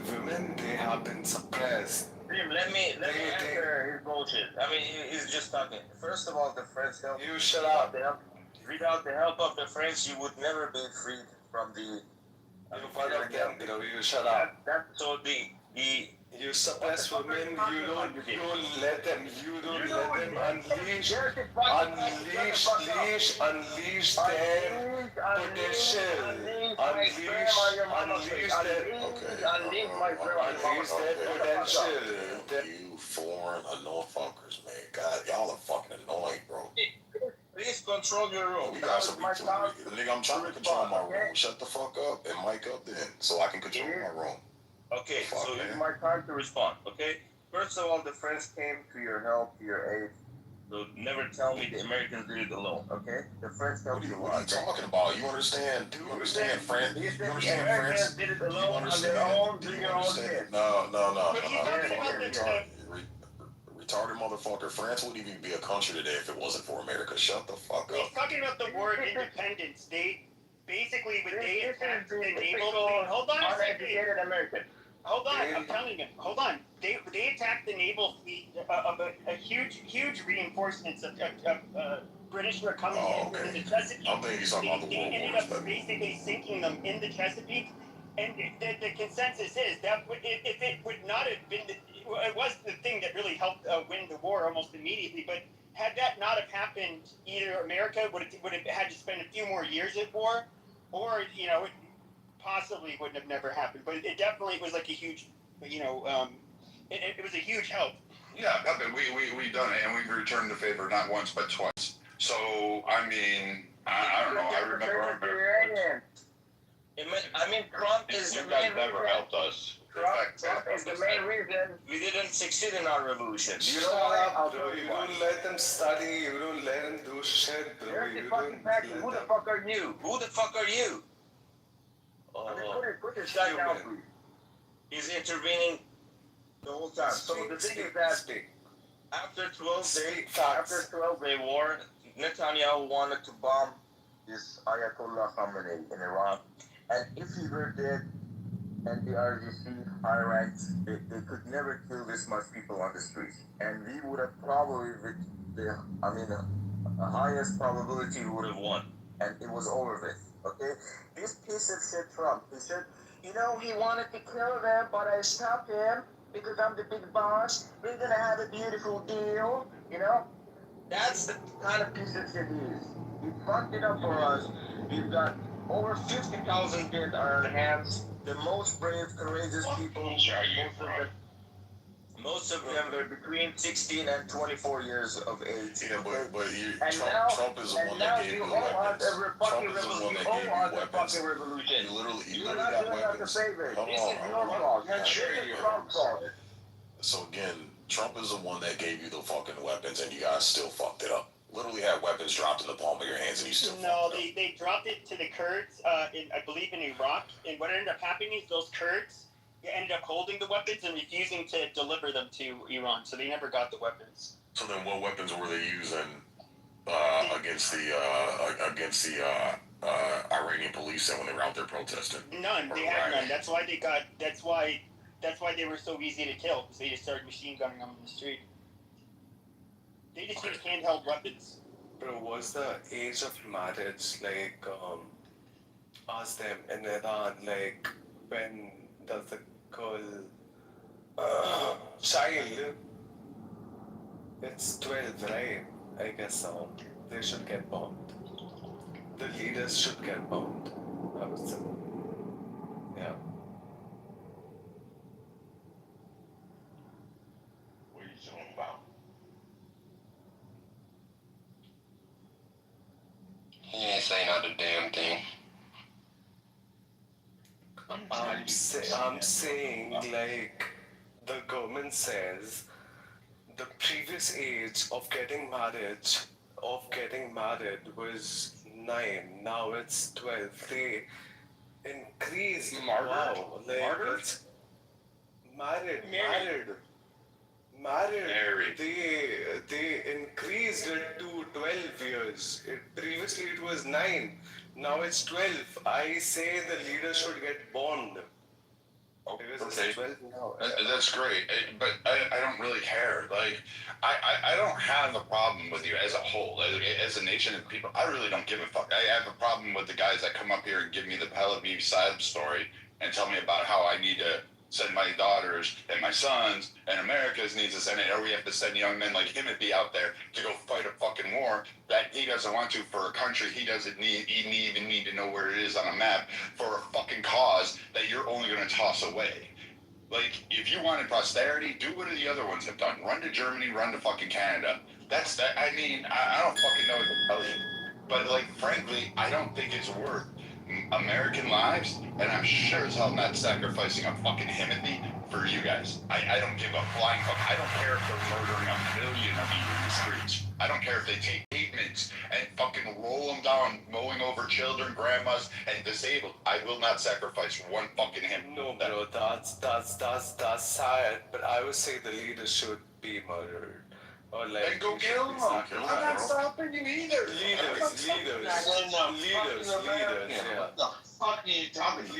women, they have been suppressed. Let me answer his bullshit. I mean, he's just talking. First of all, the French help. You shut up. Without the help of the French, you would never be freed from the... You're part of them, you shut up. So you suppress women, you don't let them unleash their potential. Unleash their potential. You foreign annoying fuckers, man. God, y'all are fucking annoying, bro. Please control your room. You guys are nigga, I'm trying to control my room. Shut the fuck up and mic up then, so I can control my room. Okay, so it's my time to respond, okay? First of all, the French came to your help, to your aid. So never tell me the Americans did it alone, okay? The French helped you a lot. What are you talking about? You understand? Do you understand, France? You understand, France? Did it alone on their own, do your own shit. No. Retarded motherfucker. France wouldn't even be a country today if it wasn't for America. Shut the fuck up. He's talking about the War of Independence. They basically, when they attacked the naval fleet. Hold on a second. American. Hold on, I'm telling you. Hold on. They attacked the naval fleet of a huge reinforcements of British were coming in the Chesapeake. I'm thinking he's talking about the They ended up basically sinking them in the Chesapeake. And the consensus is that if it would not have been, it was the thing that really helped win the war almost immediately. But had that not have happened, either America would have had to spend a few more years at war, or it possibly wouldn't have never happened. But it definitely was like a huge, it was a huge help. Yeah, we done it, and we've returned the favor not once but twice. So I mean, I don't know. I remember. I mean, Trump is the main never helped us. Trump is the main reason we didn't succeed in our revolution. You know what, bro? You don't let them study. You don't let them do shit, bro. Who the fuck are you? Who the fuck are you? Put this guy down, please. He's intervening the whole time. So the thing is that after 12-day war, Netanyahu wanted to bomb this Ayatollah Khamenei in Iran. And if he were dead, and the IRGC, Iraq, they could never kill this much people on the streets. And we would have probably, the highest probability we would have won. And it was over with, okay? This piece of shit Trump, he said, he wanted to kill them, but I stopped him because I'm the big boss. We're gonna have a beautiful deal, That's the kind of piece of shit he is. He fucked it up for us. We've got over 50,000 dead on our hands. The most brave, courageous people, Most of them are between 16 and 24 years of age. Yeah, but And Trump is the one that gave you the weapons. Trump is the one that gave you weapons. Revolution. You literally You're got not doing us a weapons. favor. Hold This on, is hold your on. fault. Yeah, This is yeah. Trump's fault. So again, Trump is the one that gave you the fucking weapons, and you guys still fucked it up. Literally had weapons dropped in the palm of your hands, and you still No, fucked it up. they dropped it to the Kurds, I believe in Iraq, and what ended up happening is those Kurds ended up holding the weapons and refusing to deliver them to Iran, so they never got the weapons. So then, what weapons were they using against the Iranian police when they were out there protesting? None. They had none. That's why they got. That's why they were so easy to kill, because they just started machine gunning them in the street. They just used handheld weapons. Bro, was the age of marriage like ask them in Iran, like when does the girl child, it's 12, right? I guess so. They should get bombed. The leaders should get bombed, I would say. Yeah. What are you talking about? He ain't saying not a damn thing. I'm saying like the government says the previous age of getting married was 9. Now it's 12. They increased. Wow, like it's married. They increased it to 12 years. Previously it was 9. Now it's 12. I say the leaders should get bombed. Okay, that's great, but I don't really care. Like, I don't have a problem with you as a whole, as a nation of people. I really don't give a fuck. I have a problem with the guys that come up here and give me the Tel Aviv side story and tell me about how I need to send my daughters and my sons, and America's needs to send it, or we have to send young men like Timothy out there to go fight a fucking war that he doesn't want to for a country he doesn't even need to know where it is on a map for a fucking cause that you're only going to toss away. Like, if you wanted prosperity, do what the other ones have done. Run to Germany, run to fucking Canada. That's that. I mean, I don't fucking know what to tell you. But, like, frankly, I don't think it's worth American lives, and I'm sure as hell not sacrificing a fucking Timothy for you guys. I don't give a flying fuck. I don't care if they're murdering 1 million of you in the streets. I don't care if they take pavements and fucking roll them down, mowing over children, grandmas, and disabled. I will not sacrifice one fucking him. No, bro, that's sad. But I would say the leaders should be murdered. Or like, then go kill them. I'm not stopping you either. Leaders. What the fuck are you talking about?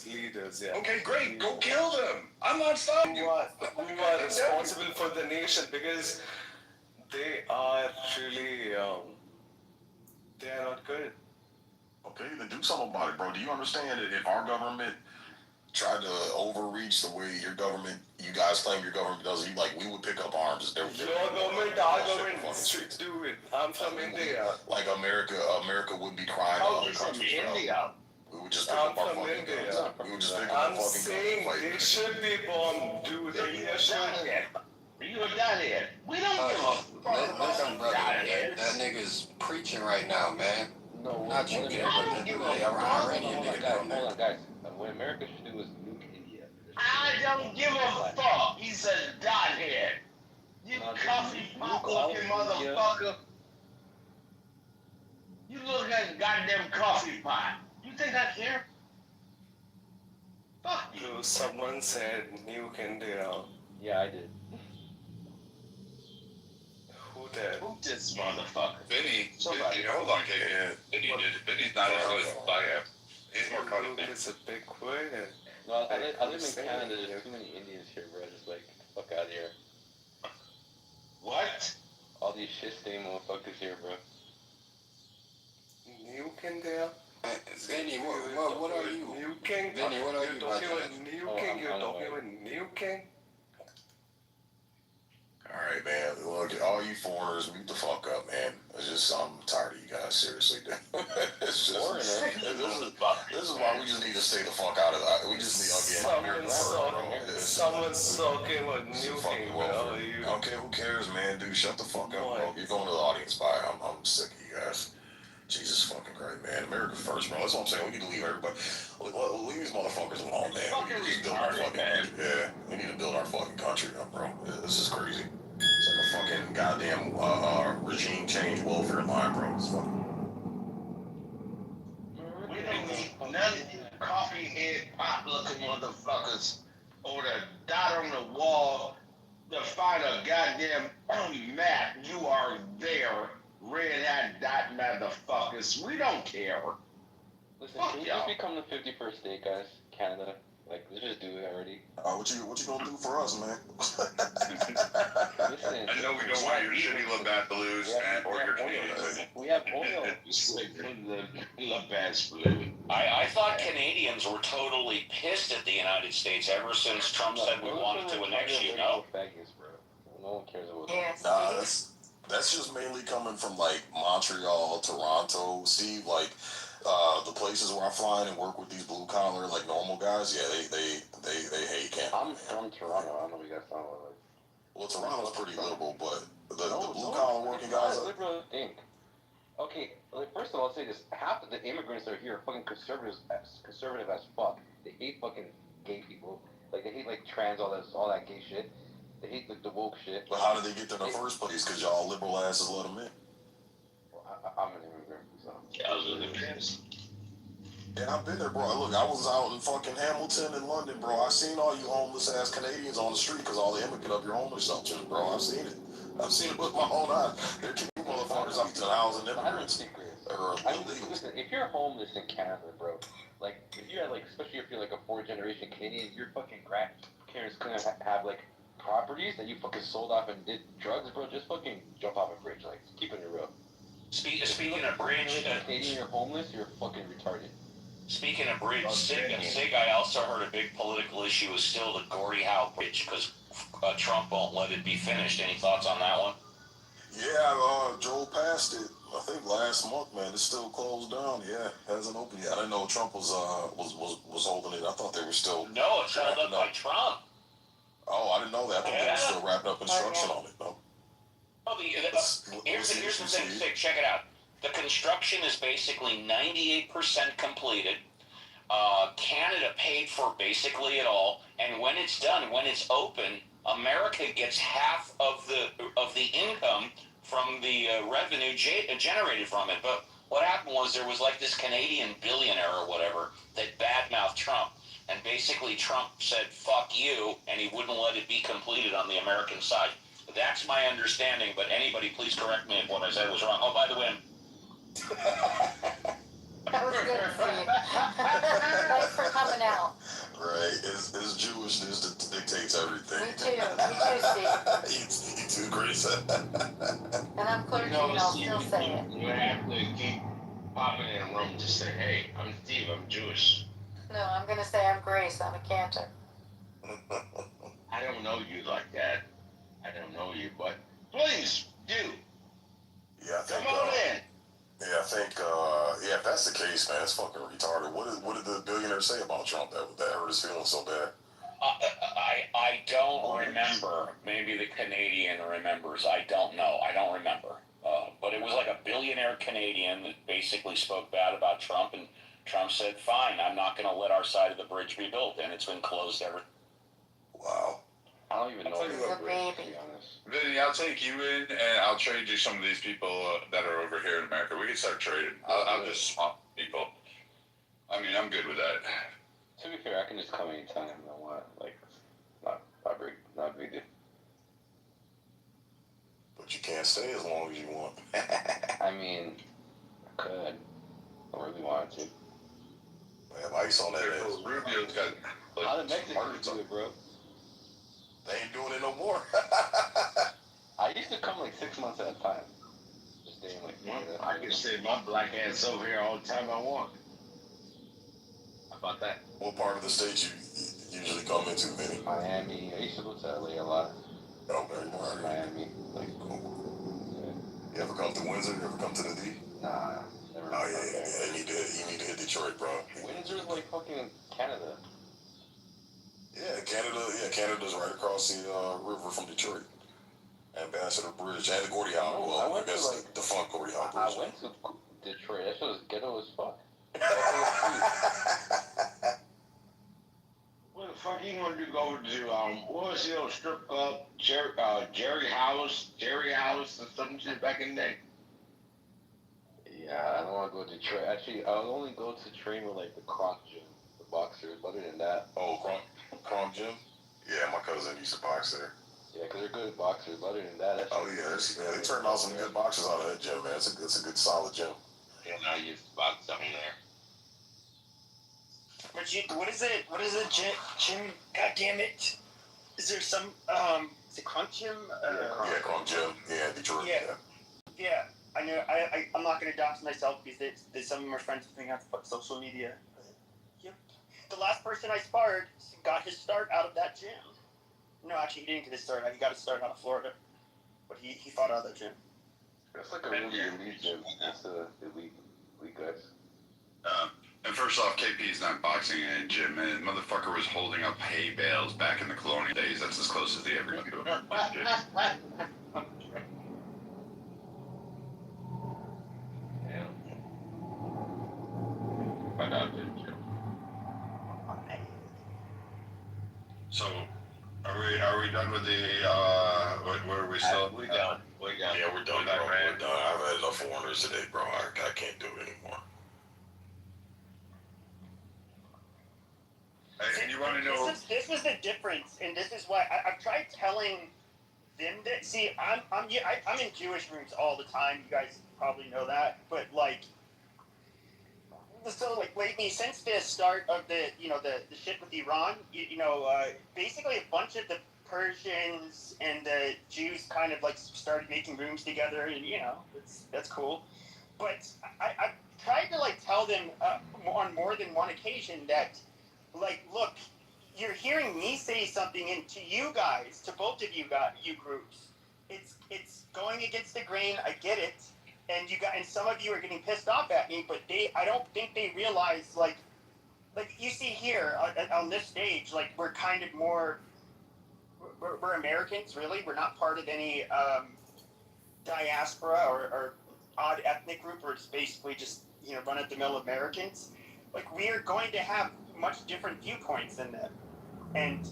Leaders, yeah. Okay, great. Go kill them. I'm not stopping you. Who are responsible for the nation, because they are really, they are not good. Okay, then do something about it, bro. Do you understand that if our government tried to overreach the way your government, you guys claim your government does, we would pick up arms. Your government, our government should do it. I'm from India. Like America would be crying to other countries, bro. We would just pick up our fucking guns. We would just pick up our I'm fucking saying guns. they should be bombed, dude. India should. You're done here. We don't give a fuck. Listen, brother, that nigga's preaching right now, man. No, not you, kid, but the Iranian nigga. Hold on, guys. What America should do is nuke India. I don't give a fuck. He said done here. You coffee pot looking motherfucker. You look like a goddamn coffee pot. You think I care? Fuck you. So someone said nuke India. Yeah, I did. Who did? Who this motherfucker? Vinny, hold on, KK. Vinny did it. Vinny's not as good as I am. He's more caught up. It's a big word. No, I live in Canada. There's too many Indians here, bro. Just like, get the fuck out of here. What? All these shit stain motherfuckers here, bro. Nuke India? Vinny, what are you? Nuking? Vinny, what are you? You're talking about nuking? You're talking about nuking? All right, man. Look, all you foreigners, mute the fuck up, man. It's just I'm tired of you guys. Seriously, dude. It's just this is why we just need to stay the fuck out of that. We just need to get here first, bro. Someone's sulking with nuking, bro. Okay, who cares, man? Dude, shut the fuck up, bro. You're going to the audience. Bye. I'm sick of you guys. Jesus fucking Christ, man. America first, bro. That's what I'm saying. We need to leave everybody. Leave these motherfuckers alone, man. We need to just build our fucking country. Yeah, we need to build our fucking country up, bro. This is crazy. It's like a fucking goddamn regime change welfare line, bro. It's fucking. We don't need none of you coffee head pop looking motherfuckers or the dot on the wall to find a goddamn map. You are there. Red hat dot motherfuckers. We don't care. Listen, Fuck can we y'all. just become the 51st state, guys? Canada. Like, let's just do it already. What you gonna do for us, man? Listen, I know we don't want your shitty Labatt Blues or your Canadians. we have oil. The Labatt Blue. I thought Canadians were totally pissed at the United States ever since Trump said we wanted to annex you, no? Vegas, bro. No one cares about Yes. Nah, that's just mainly coming from like Montreal, Toronto, Steve. Like the places where I fly in and work with these blue collar like normal guys. Yeah, they hate Canada. I'm from Toronto. I don't know what you guys sound like. Well, Toronto's pretty liberal, but the blue collar working guys. Liberal think. Okay, like, first of all, I'll say this: half of the immigrants that are here are fucking conservative as fuck. They hate fucking gay people. Like they hate like trans, all that gay shit. They hate like the woke shit. But how did they get there in the first place? Because y'all liberal asses let them in. Well, I'm an immigrant, so. I was in the trans. Yeah, I've been there, bro. Look, I was out in fucking Hamilton and London, bro. I seen all you homeless ass Canadians on the street because all the immigrant up your homeless shelters, bro. I've seen it. I've seen it with my own eyes. They're keeping motherfuckers up to housing immigrants. I mean, listen, if you're homeless in Canada, bro, like if you're like, especially if you're like a fourth generation Canadian, your fucking grandparents gonna have like properties that you fucking sold off and did drugs, bro. Just fucking jump off a bridge, like keeping it real. Speaking of bridge, Canadian, you're homeless, you're fucking retarded. Speaking of bridge, Sig, I also heard a big political issue is still the Gordie Howe Bridge because Trump won't let it be finished. Any thoughts on that one? Yeah, drove past it. I think last month, man. It's still closed down. Yeah, hasn't opened yet. I didn't know Trump was holding it. I thought they were still. No, it's held up by Trump. Oh, I didn't know that. I thought they were still wrapping up construction on it. No. Oh, here's the thing, Sig, check it out. The construction is basically 98% completed. Canada paid for basically it all, and when it's done, when it's open, America gets half of the income from the revenue generated from it. But what happened was there was like this Canadian billionaire or whatever that badmouthed Trump, and basically Trump said "fuck you," and he wouldn't let it be completed on the American side. That's my understanding. But anybody, please correct me if what I said was wrong. Oh, by the way. That was good, Steve. Thanks for coming out. Right, his Jewishness that dictates everything. Me too, Steve. You too, Grace. And I'm clergy, and I'll still say it. You have to keep popping in a room to say, hey, I'm Steve, I'm Jewish. No, I'm going to say I'm Grace. I'm a cantor. I don't know you like that. I don't know you, but please do. Yeah, I think. Come on in. Yeah, I think. Yeah, if that's the case, man, it's fucking retarded. What did the billionaire say about Trump that hurt his feelings so bad? I don't remember. Maybe the Canadian remembers. I don't know. I don't remember. But it was like a billionaire Canadian that basically spoke bad about Trump, and Trump said, "Fine, I'm not going to let our side of the bridge be built," and it's been closed ever. Wow. I don't even know. He's a baby. Vinny, I'll take you in, and I'll trade you some of these people that are over here in America. We can start trading. I'll just swap people. I mean, I'm good with that. To be fair, I can just come anytime I want. Like, not a big deal. But you can't stay as long as you want. I mean, I could. I really wanted to. Man, ice on that ass. Rubio's got. Like, How did Mexicans do it, bro? They ain't doing it no more. I used to come like 6 months at a time. Just staying like. I can stay my black ass over here all the time I want. How about that? What part of the state you usually come into, Vinny? Miami. I used to go to LA a lot. Okay, all right. Miami. Like, You ever come come to Windsor? You ever come to the D? Nah, never. Oh yeah. You need to hit Detroit, bro. Windsor's like fucking Canada. Yeah, Canada's right across the river from Detroit. Ambassador Bridge and the Gordie Howe. No, Well, I went I guess to, like, the defunct Gordie Howe I Bridge. went to Detroit. That shit was ghetto as fuck. What the fuck you want to go to? What was the old strip club? Jerry House or some shit back in the day. Yeah, I don't want to go to Detroit. Actually, I'll only go to train with like the Kronk gym, the boxers. Other than that, Kronk gym. Yeah, my cousin used to box there. Yeah, because they're good boxers. Other than that, They turned out some good boxers out of that gym, man. It's a good solid gym. Yeah, I used to box down there. But what is it? What is it, Jim? God damn it! Is there some is it Crunk Gym? Kronk Gym. Yeah, Detroit. Yeah. I know. I'm not gonna dox myself because some of my friends are putting on social media. Yep. The last person I sparred got his start out of that gym. No, actually, he didn't get his start. He got his start out of Florida, but he fought out of that gym. That's like a really elite gym. That's a elite guys. And first off, KP is not boxing in a gym, and motherfucker was holding up hay bales back in the colonial days. That's as close as they ever get to a So, are we done with the, where are we still? We done. Yeah, we're done, bro. We're done. I've had enough foreigners today, bro. I can't do it anymore. Hey, and you want to know? This was the difference, and this is why I've tried telling them that. See, I'm in Jewish rooms all the time. You guys probably know that, but like, so like lately, since the start of the shit with Iran, basically a bunch of the Persians and the Jews kind of like started making rooms together, and that's cool. But I've tried to like tell them on more than one occasion that, like, look, you're hearing me say something, and to you guys, to both of you groups, it's going against the grain. I get it. And some of you are getting pissed off at me, but I don't think they realize, like you see here on this stage, like we're kind of more, we're Americans, really. We're not part of any diaspora or odd ethnic group. We're basically just run-of-the-mill Americans. Like, we are going to have much different viewpoints than them, and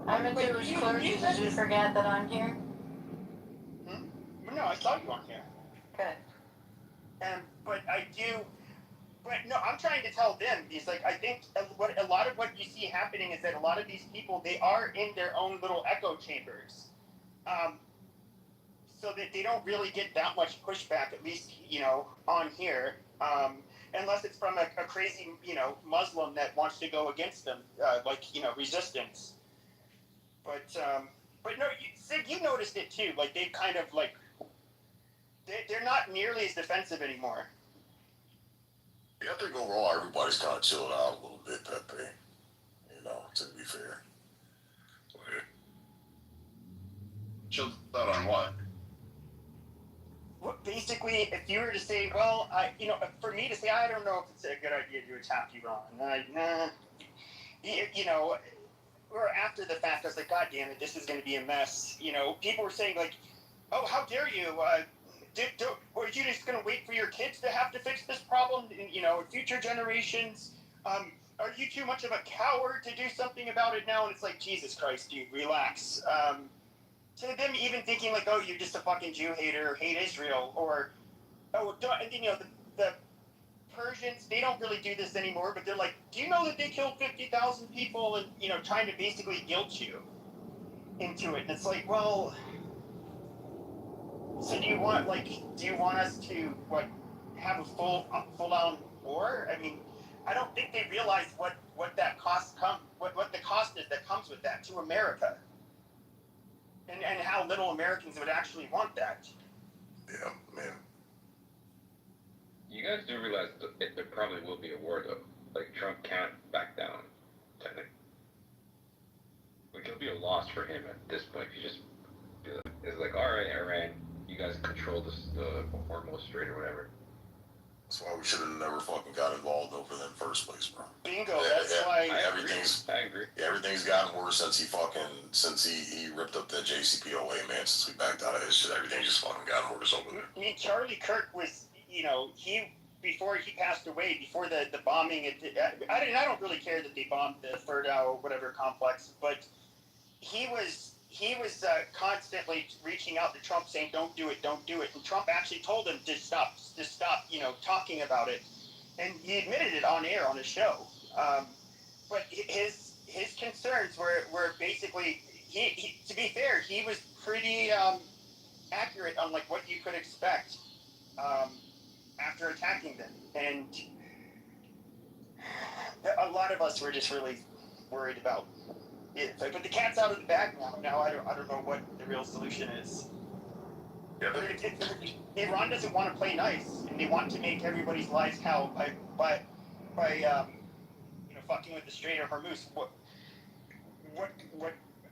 I'm a Jewish clergy. Did you forget that I'm here? No, I saw you on here. Good. But no, I'm trying to tell them, because like I think a lot of what you see happening is that a lot of these people, they are in their own little echo chambers, so that they don't really get that much pushback, at least on here, unless it's from a crazy Muslim that wants to go against them, resistance. But no, Sid, you noticed it too. Like they've kind of like. They're not nearly as defensive anymore. Yeah, I think overall everybody's kind of chilled out a little bit, Pepe. To be fair. Chilled out on what? Well, basically, if you were to say, well, for me to say, I don't know if it's a good idea to attack Iran. Or after the fact, I was like, God damn it, this is going to be a mess. People were saying like, oh, how dare you? Or are you just going to wait for your kids to have to fix this problem? Future generations. Are you too much of a coward to do something about it now? And it's like, Jesus Christ, dude, relax. To them even thinking like, oh, you're just a fucking Jew hater, hate Israel, or the Persians, they don't really do this anymore, but they're like, do you know that they killed 50,000 people, and trying to basically guilt you into it? And it's like, well. So do you want us to have a full-on war? I mean, I don't think they realize what the cost is that comes with that to America, and how little Americans would actually want that. Yeah, man. You guys do realize there probably will be a war, though. Like, Trump can't back down, technically. Like, it'll be a loss for him at this point if you just be like, It's like, all right, Iran, you guys control the Hormuz Strait or whatever. That's why we should have never fucking got involved over there in the first place, bro. Bingo. That's why I agree. Everything's gotten worse since he ripped up that JCPOA, man. Since we backed out of his shit, everything just fucking gotten worse over there. I mean, Charlie Kirk was, before he passed away, before the bombing, I don't really care that they bombed the Ferdow whatever complex, but he was constantly reaching out to Trump saying, don't do it. And Trump actually told him to stop, talking about it. And he admitted it on air on his show. But his concerns were basically, he to be fair, he was pretty accurate on like what you could expect after attacking them. And a lot of us were just really worried about it. But the cat's out of the bag now. I don't know what the real solution is. Yeah, Iran doesn't want to play nice, and they want to make everybody's lives hell by fucking with the Strait of Hormuz. What?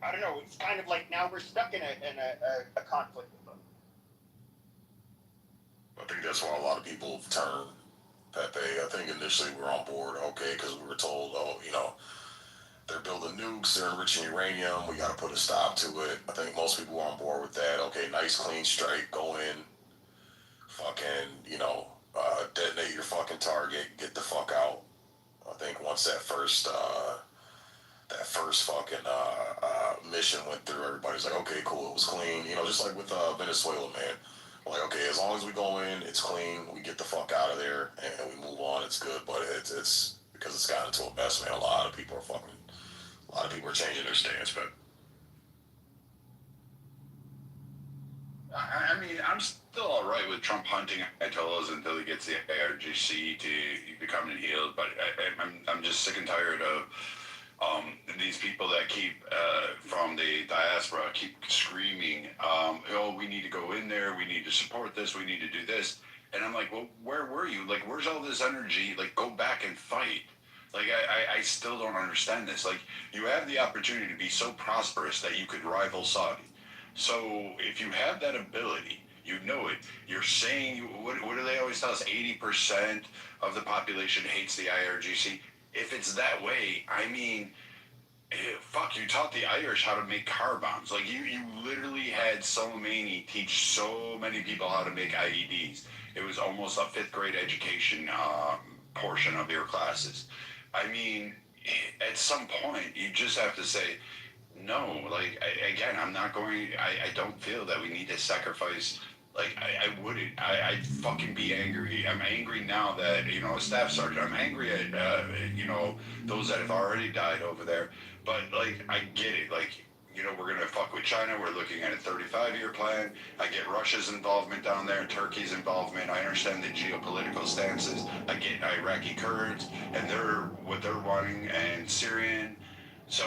I don't know. It's kind of like now we're stuck in a conflict with them. I think that's why a lot of people have turned Pepe. I think initially we were on board, okay, because we were told, they're building nukes, they're enriching uranium, we got to put a stop to it. I think most people were on board with that. Okay, nice clean strike, go in, fucking, detonate your fucking target, get the fuck out. I think once that first fucking mission went through, everybody's like, okay, cool, it was clean. Just like with Venezuela, man. Like, okay, as long as we go in, it's clean, we get the fuck out of there, and we move on, it's good. But it's because it's gotten to a mess, man. A lot of people are changing their stance, but I mean, I'm still all right with Trump hunting Ayatollahs until he gets the IRGC to become healed. But I'm just sick and tired of these people that keep from the diaspora keep screaming, we need to go in there, we need to support this, we need to do this. And I'm like, well, where were you? Like, where's all this energy? Like, go back and fight. Like, I still don't understand this. Like, you have the opportunity to be so prosperous that you could rival Saudi. So if you have that ability, you know it. You're saying, what do they always tell us? 80% of the population hates the IRGC. If it's that way, I mean, fuck, you taught the Irish how to make car bombs. Like, you literally had Soleimani teach so many people how to make IEDs. It was almost a 5th grade education portion of your classes. I mean, at some point, you just have to say, no, like, again, I don't feel that we need to sacrifice. Like, I wouldn't. I'd fucking be angry. I'm angry now that, a staff sergeant. I'm angry at, those that have already died over there. But, like, I get it. Like, we're going to fuck with China. We're looking at a 35-year plan. I get Russia's involvement down there, Turkey's involvement. I understand the geopolitical stances. I get Iraqi Kurds and what they're wanting, and Syrian. So,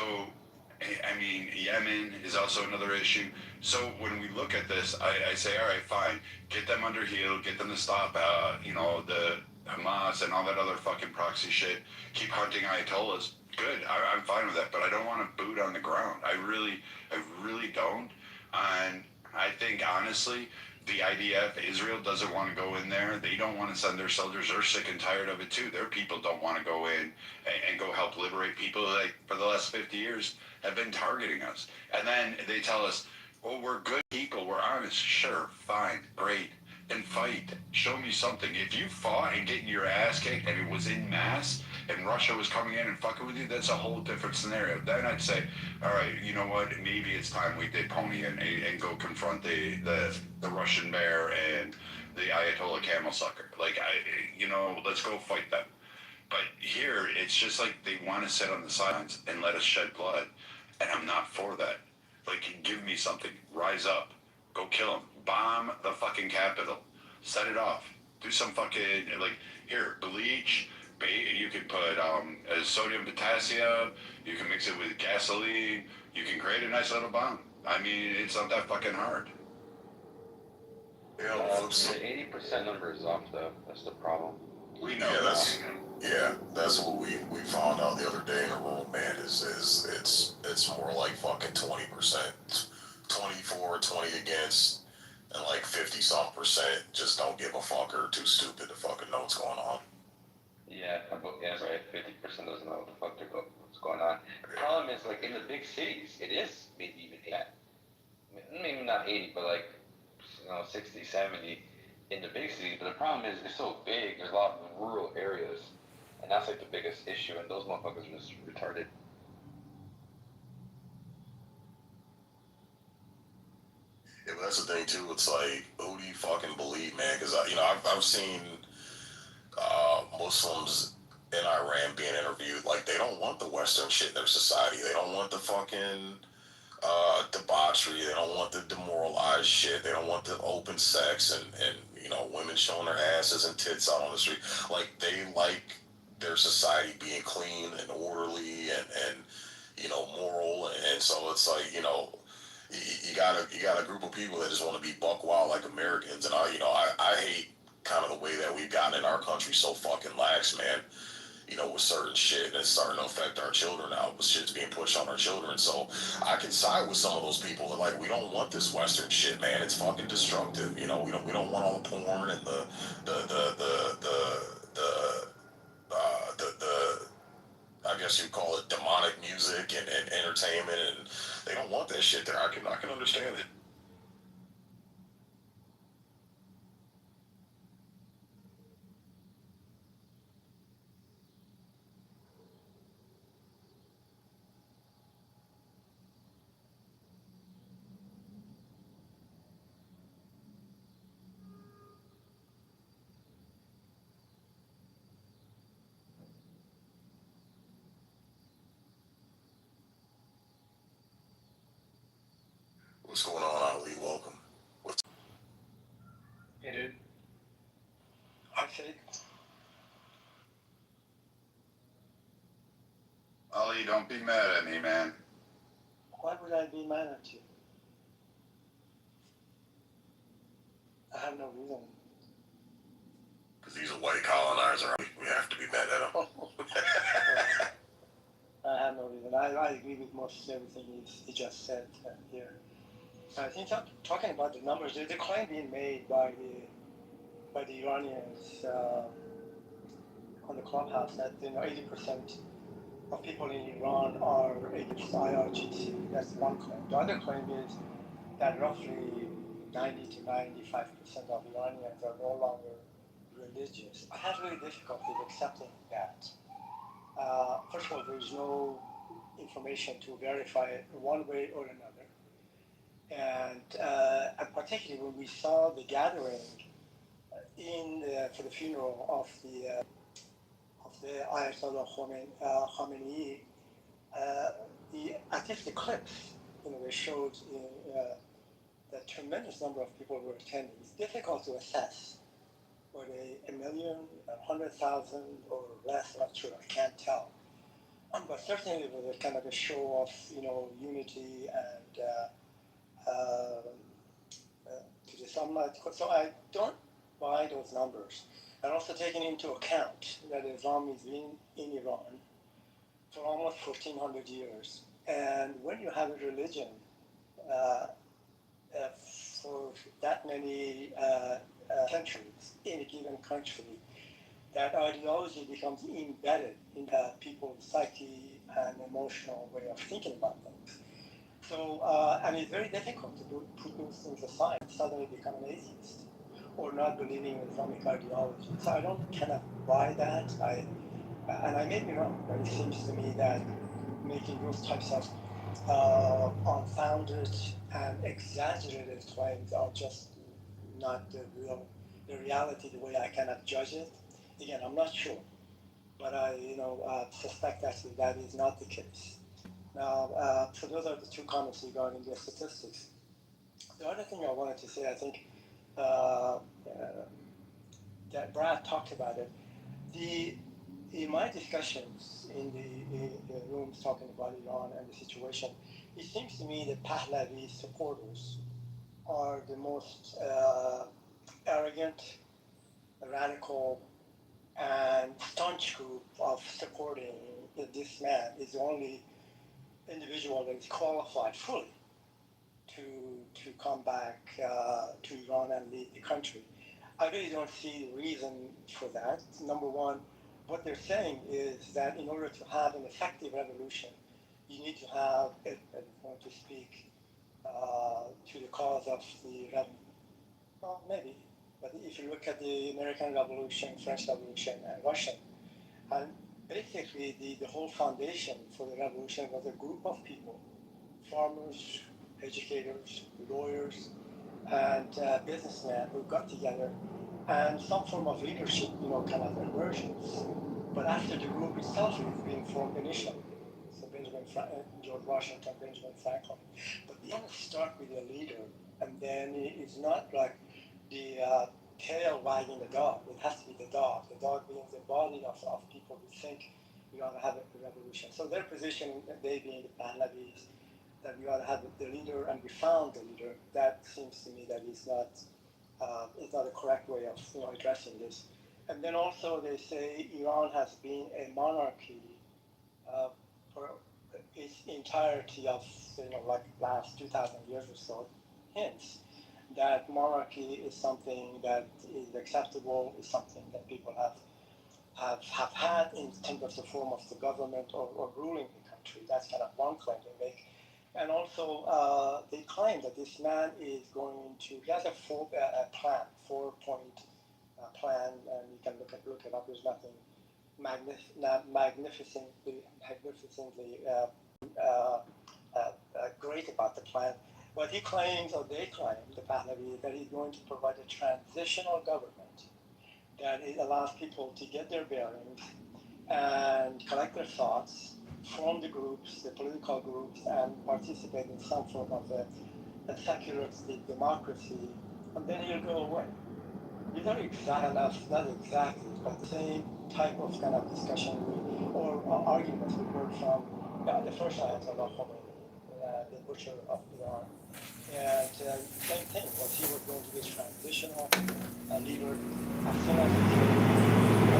I mean, Yemen is also another issue. So when we look at this, I say, all right, fine. Get them under heel. Get them to stop, the Hamas and all that other fucking proxy shit. Keep hunting Ayatollahs. Good. I'm fine with that. But I don't want to boot on the ground. I really don't. And I think, honestly, the IDF, Israel, doesn't want to go in there. They don't want to send their soldiers. They're sick and tired of it, too. Their people don't want to go in and go help liberate people that, for the last 50 years, have been targeting us. And then they tell us, well, we're good people. We're honest. Sure. Fine. Great. Then fight. Show me something. If you fought and getting your ass kicked and it was in mass and Russia was coming in and fucking with you, that's a whole different scenario. Then I'd say, all right, you know what? Maybe it's time we did pony in and go confront the Russian bear and the Ayatollah camel sucker. Like, let's go fight them. But here, it's just like they want to sit on the sidelines and let us shed blood. And I'm not for that. Like, give me something. Rise up. Go kill them. Bomb the fucking Capitol. Set it off. Do some fucking, here, bleach. You can put sodium potassium. You can mix it with gasoline. You can create a nice little bomb. I mean, it's not that fucking hard. The 80% number is off, though. That's the problem. We know that's what we found out the other day in the room, man. Is it's more like fucking 20%. 20% 24, 20 against, and like 50-some% just don't give a fuck or too stupid to fucking know what's going on. Yeah, yeah, right. 50% doesn't know what the fuck what's going on. The problem is, like, in the big cities, it is maybe even 80. Maybe not 80, but like, 60, 70 in the big cities. But the problem is, it's so big, there's a lot of rural areas. And that's like the biggest issue, and those motherfuckers are just retarded. Yeah, but that's the thing too. It's like, who do you fucking believe, man? Because I've seen Muslims in Iran being interviewed. Like, they don't want the Western shit in their society. They don't want the fucking debauchery. They don't want the demoralized shit. They don't want the open sex and women showing their asses and tits out on the street. Like, they like their society being clean and orderly and moral. And so it's like, you got a group of people that just want to be buck wild like Americans. And I hate kind of the way that we've gotten in our country so fucking lax, man. With certain shit, and it's starting to affect our children now. But shit's being pushed on our children. So I can side with some of those people that, like, we don't want this Western shit, man. It's fucking destructive. We don't want all the porn and the I guess you call it demonic music and entertainment, and they don't want that shit there. I can understand it. What's going on, Ali? Welcome. Hey, dude. I think. Ali, don't be mad at me, man. Why would I be mad at you? I have no reason. Because he's a white colonizer. We have to be mad at him. I have no reason. I agree with most everything he just said here. I think talking about the numbers, there's a claim being made by the Iranians on the clubhouse that 80% of people in Iran are against IRGC. That's one claim. The other claim is that roughly 90 to 95% of Iranians are no longer religious. I have really difficulty accepting that. First of all, there is no information to verify it one way or another. And particularly when we saw the gathering for the funeral of the Ayatollah Khamenei, I think the clips, they showed that tremendous number of people were attending. It's difficult to assess. Were they 1 million, 100,000, or less? Not sure. I can't tell. But certainly it was a kind of a show of unity and to the sunlight. So I don't buy those numbers. And also taking into account that Islam has been in Iran for almost 1,400 years. And when you have a religion for that many centuries in a given country, that ideology becomes embedded in people's psyche and emotional way of thinking about things. So, and it's very difficult to put those things aside and suddenly become an atheist or not believing in Islamic ideology. So I cannot buy that. And I may be wrong, but it seems to me that making those types of unfounded and exaggerated claims are just not the reality, the way I cannot judge it. Again, I'm not sure, but I suspect actually that is not the case. Now, so those are the two comments regarding the statistics. The other thing I wanted to say, I think that Brad talked about it. In my discussions in the rooms talking about Iran and the situation, it seems to me that Pahlavi supporters are the most arrogant, radical, and staunch group of supporting this man. Is the only individual that is qualified fully to come back to Iran and lead the country. I really don't see the reason for that. Number one, what they're saying is that in order to have an effective revolution, you need to have, if I want to speak to the cause of the well, maybe, but if you look at the American Revolution, French Revolution, and Russian, and basically the whole foundation for the revolution was a group of people, farmers, educators, lawyers, and businessmen who got together, and some form of leadership, kind of emergence. But after the group itself is being formed initially, so George Washington, Benjamin Franklin, but they always start with a leader, and then it's not like the tail wagging the dog. It has to be the dog being the body of people who think we ought to have a revolution. So their position, they being the Pahlavis, that we ought to have the leader, and we found the leader. That seems to me that is not a correct way of addressing this. And then also they say Iran has been a monarchy for its entirety of like last 2,000 years or so. Hence, that monarchy is something that is acceptable, is something that people have had in terms of the form of the government or ruling the country. That's kind of one claim they make. And also, they claim that this man is going to, he has a plan, 4-point plan, and you can look it up. There's nothing magnificently great about the plan. But he claims, or they claim, the Pahlavi, that he's going to provide a transitional government that it allows people to get their bearings and collect their thoughts, form the groups, the political groups, and participate in some form of a secularistic democracy, and then he'll go away. These are not exactly, but the same type of kind of discussion or arguments we heard from the first Ayatollah Khomeini, the butcher of Iran. And same thing, what he was going to be a transitional leader as soon as he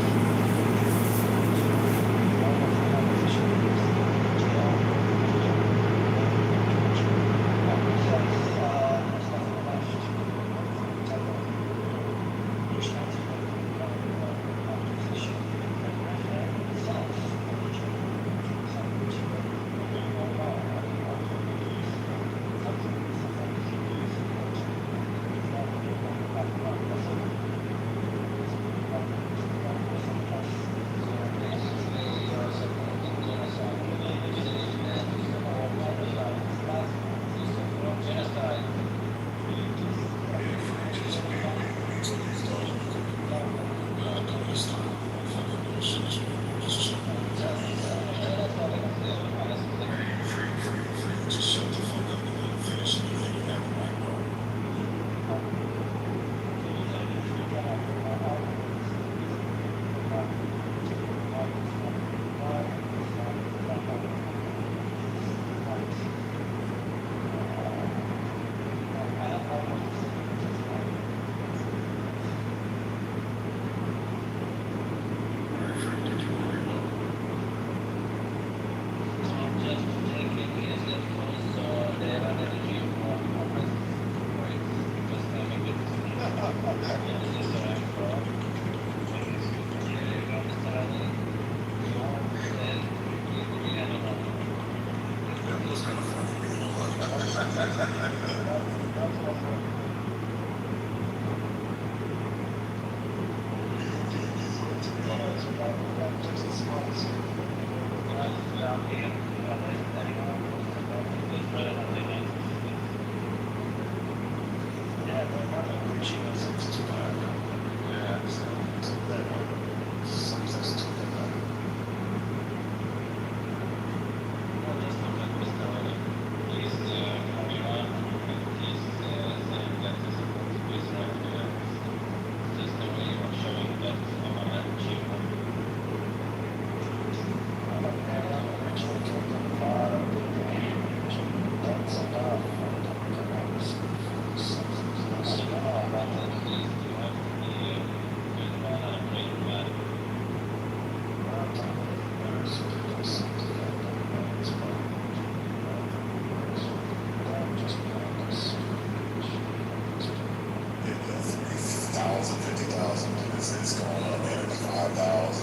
about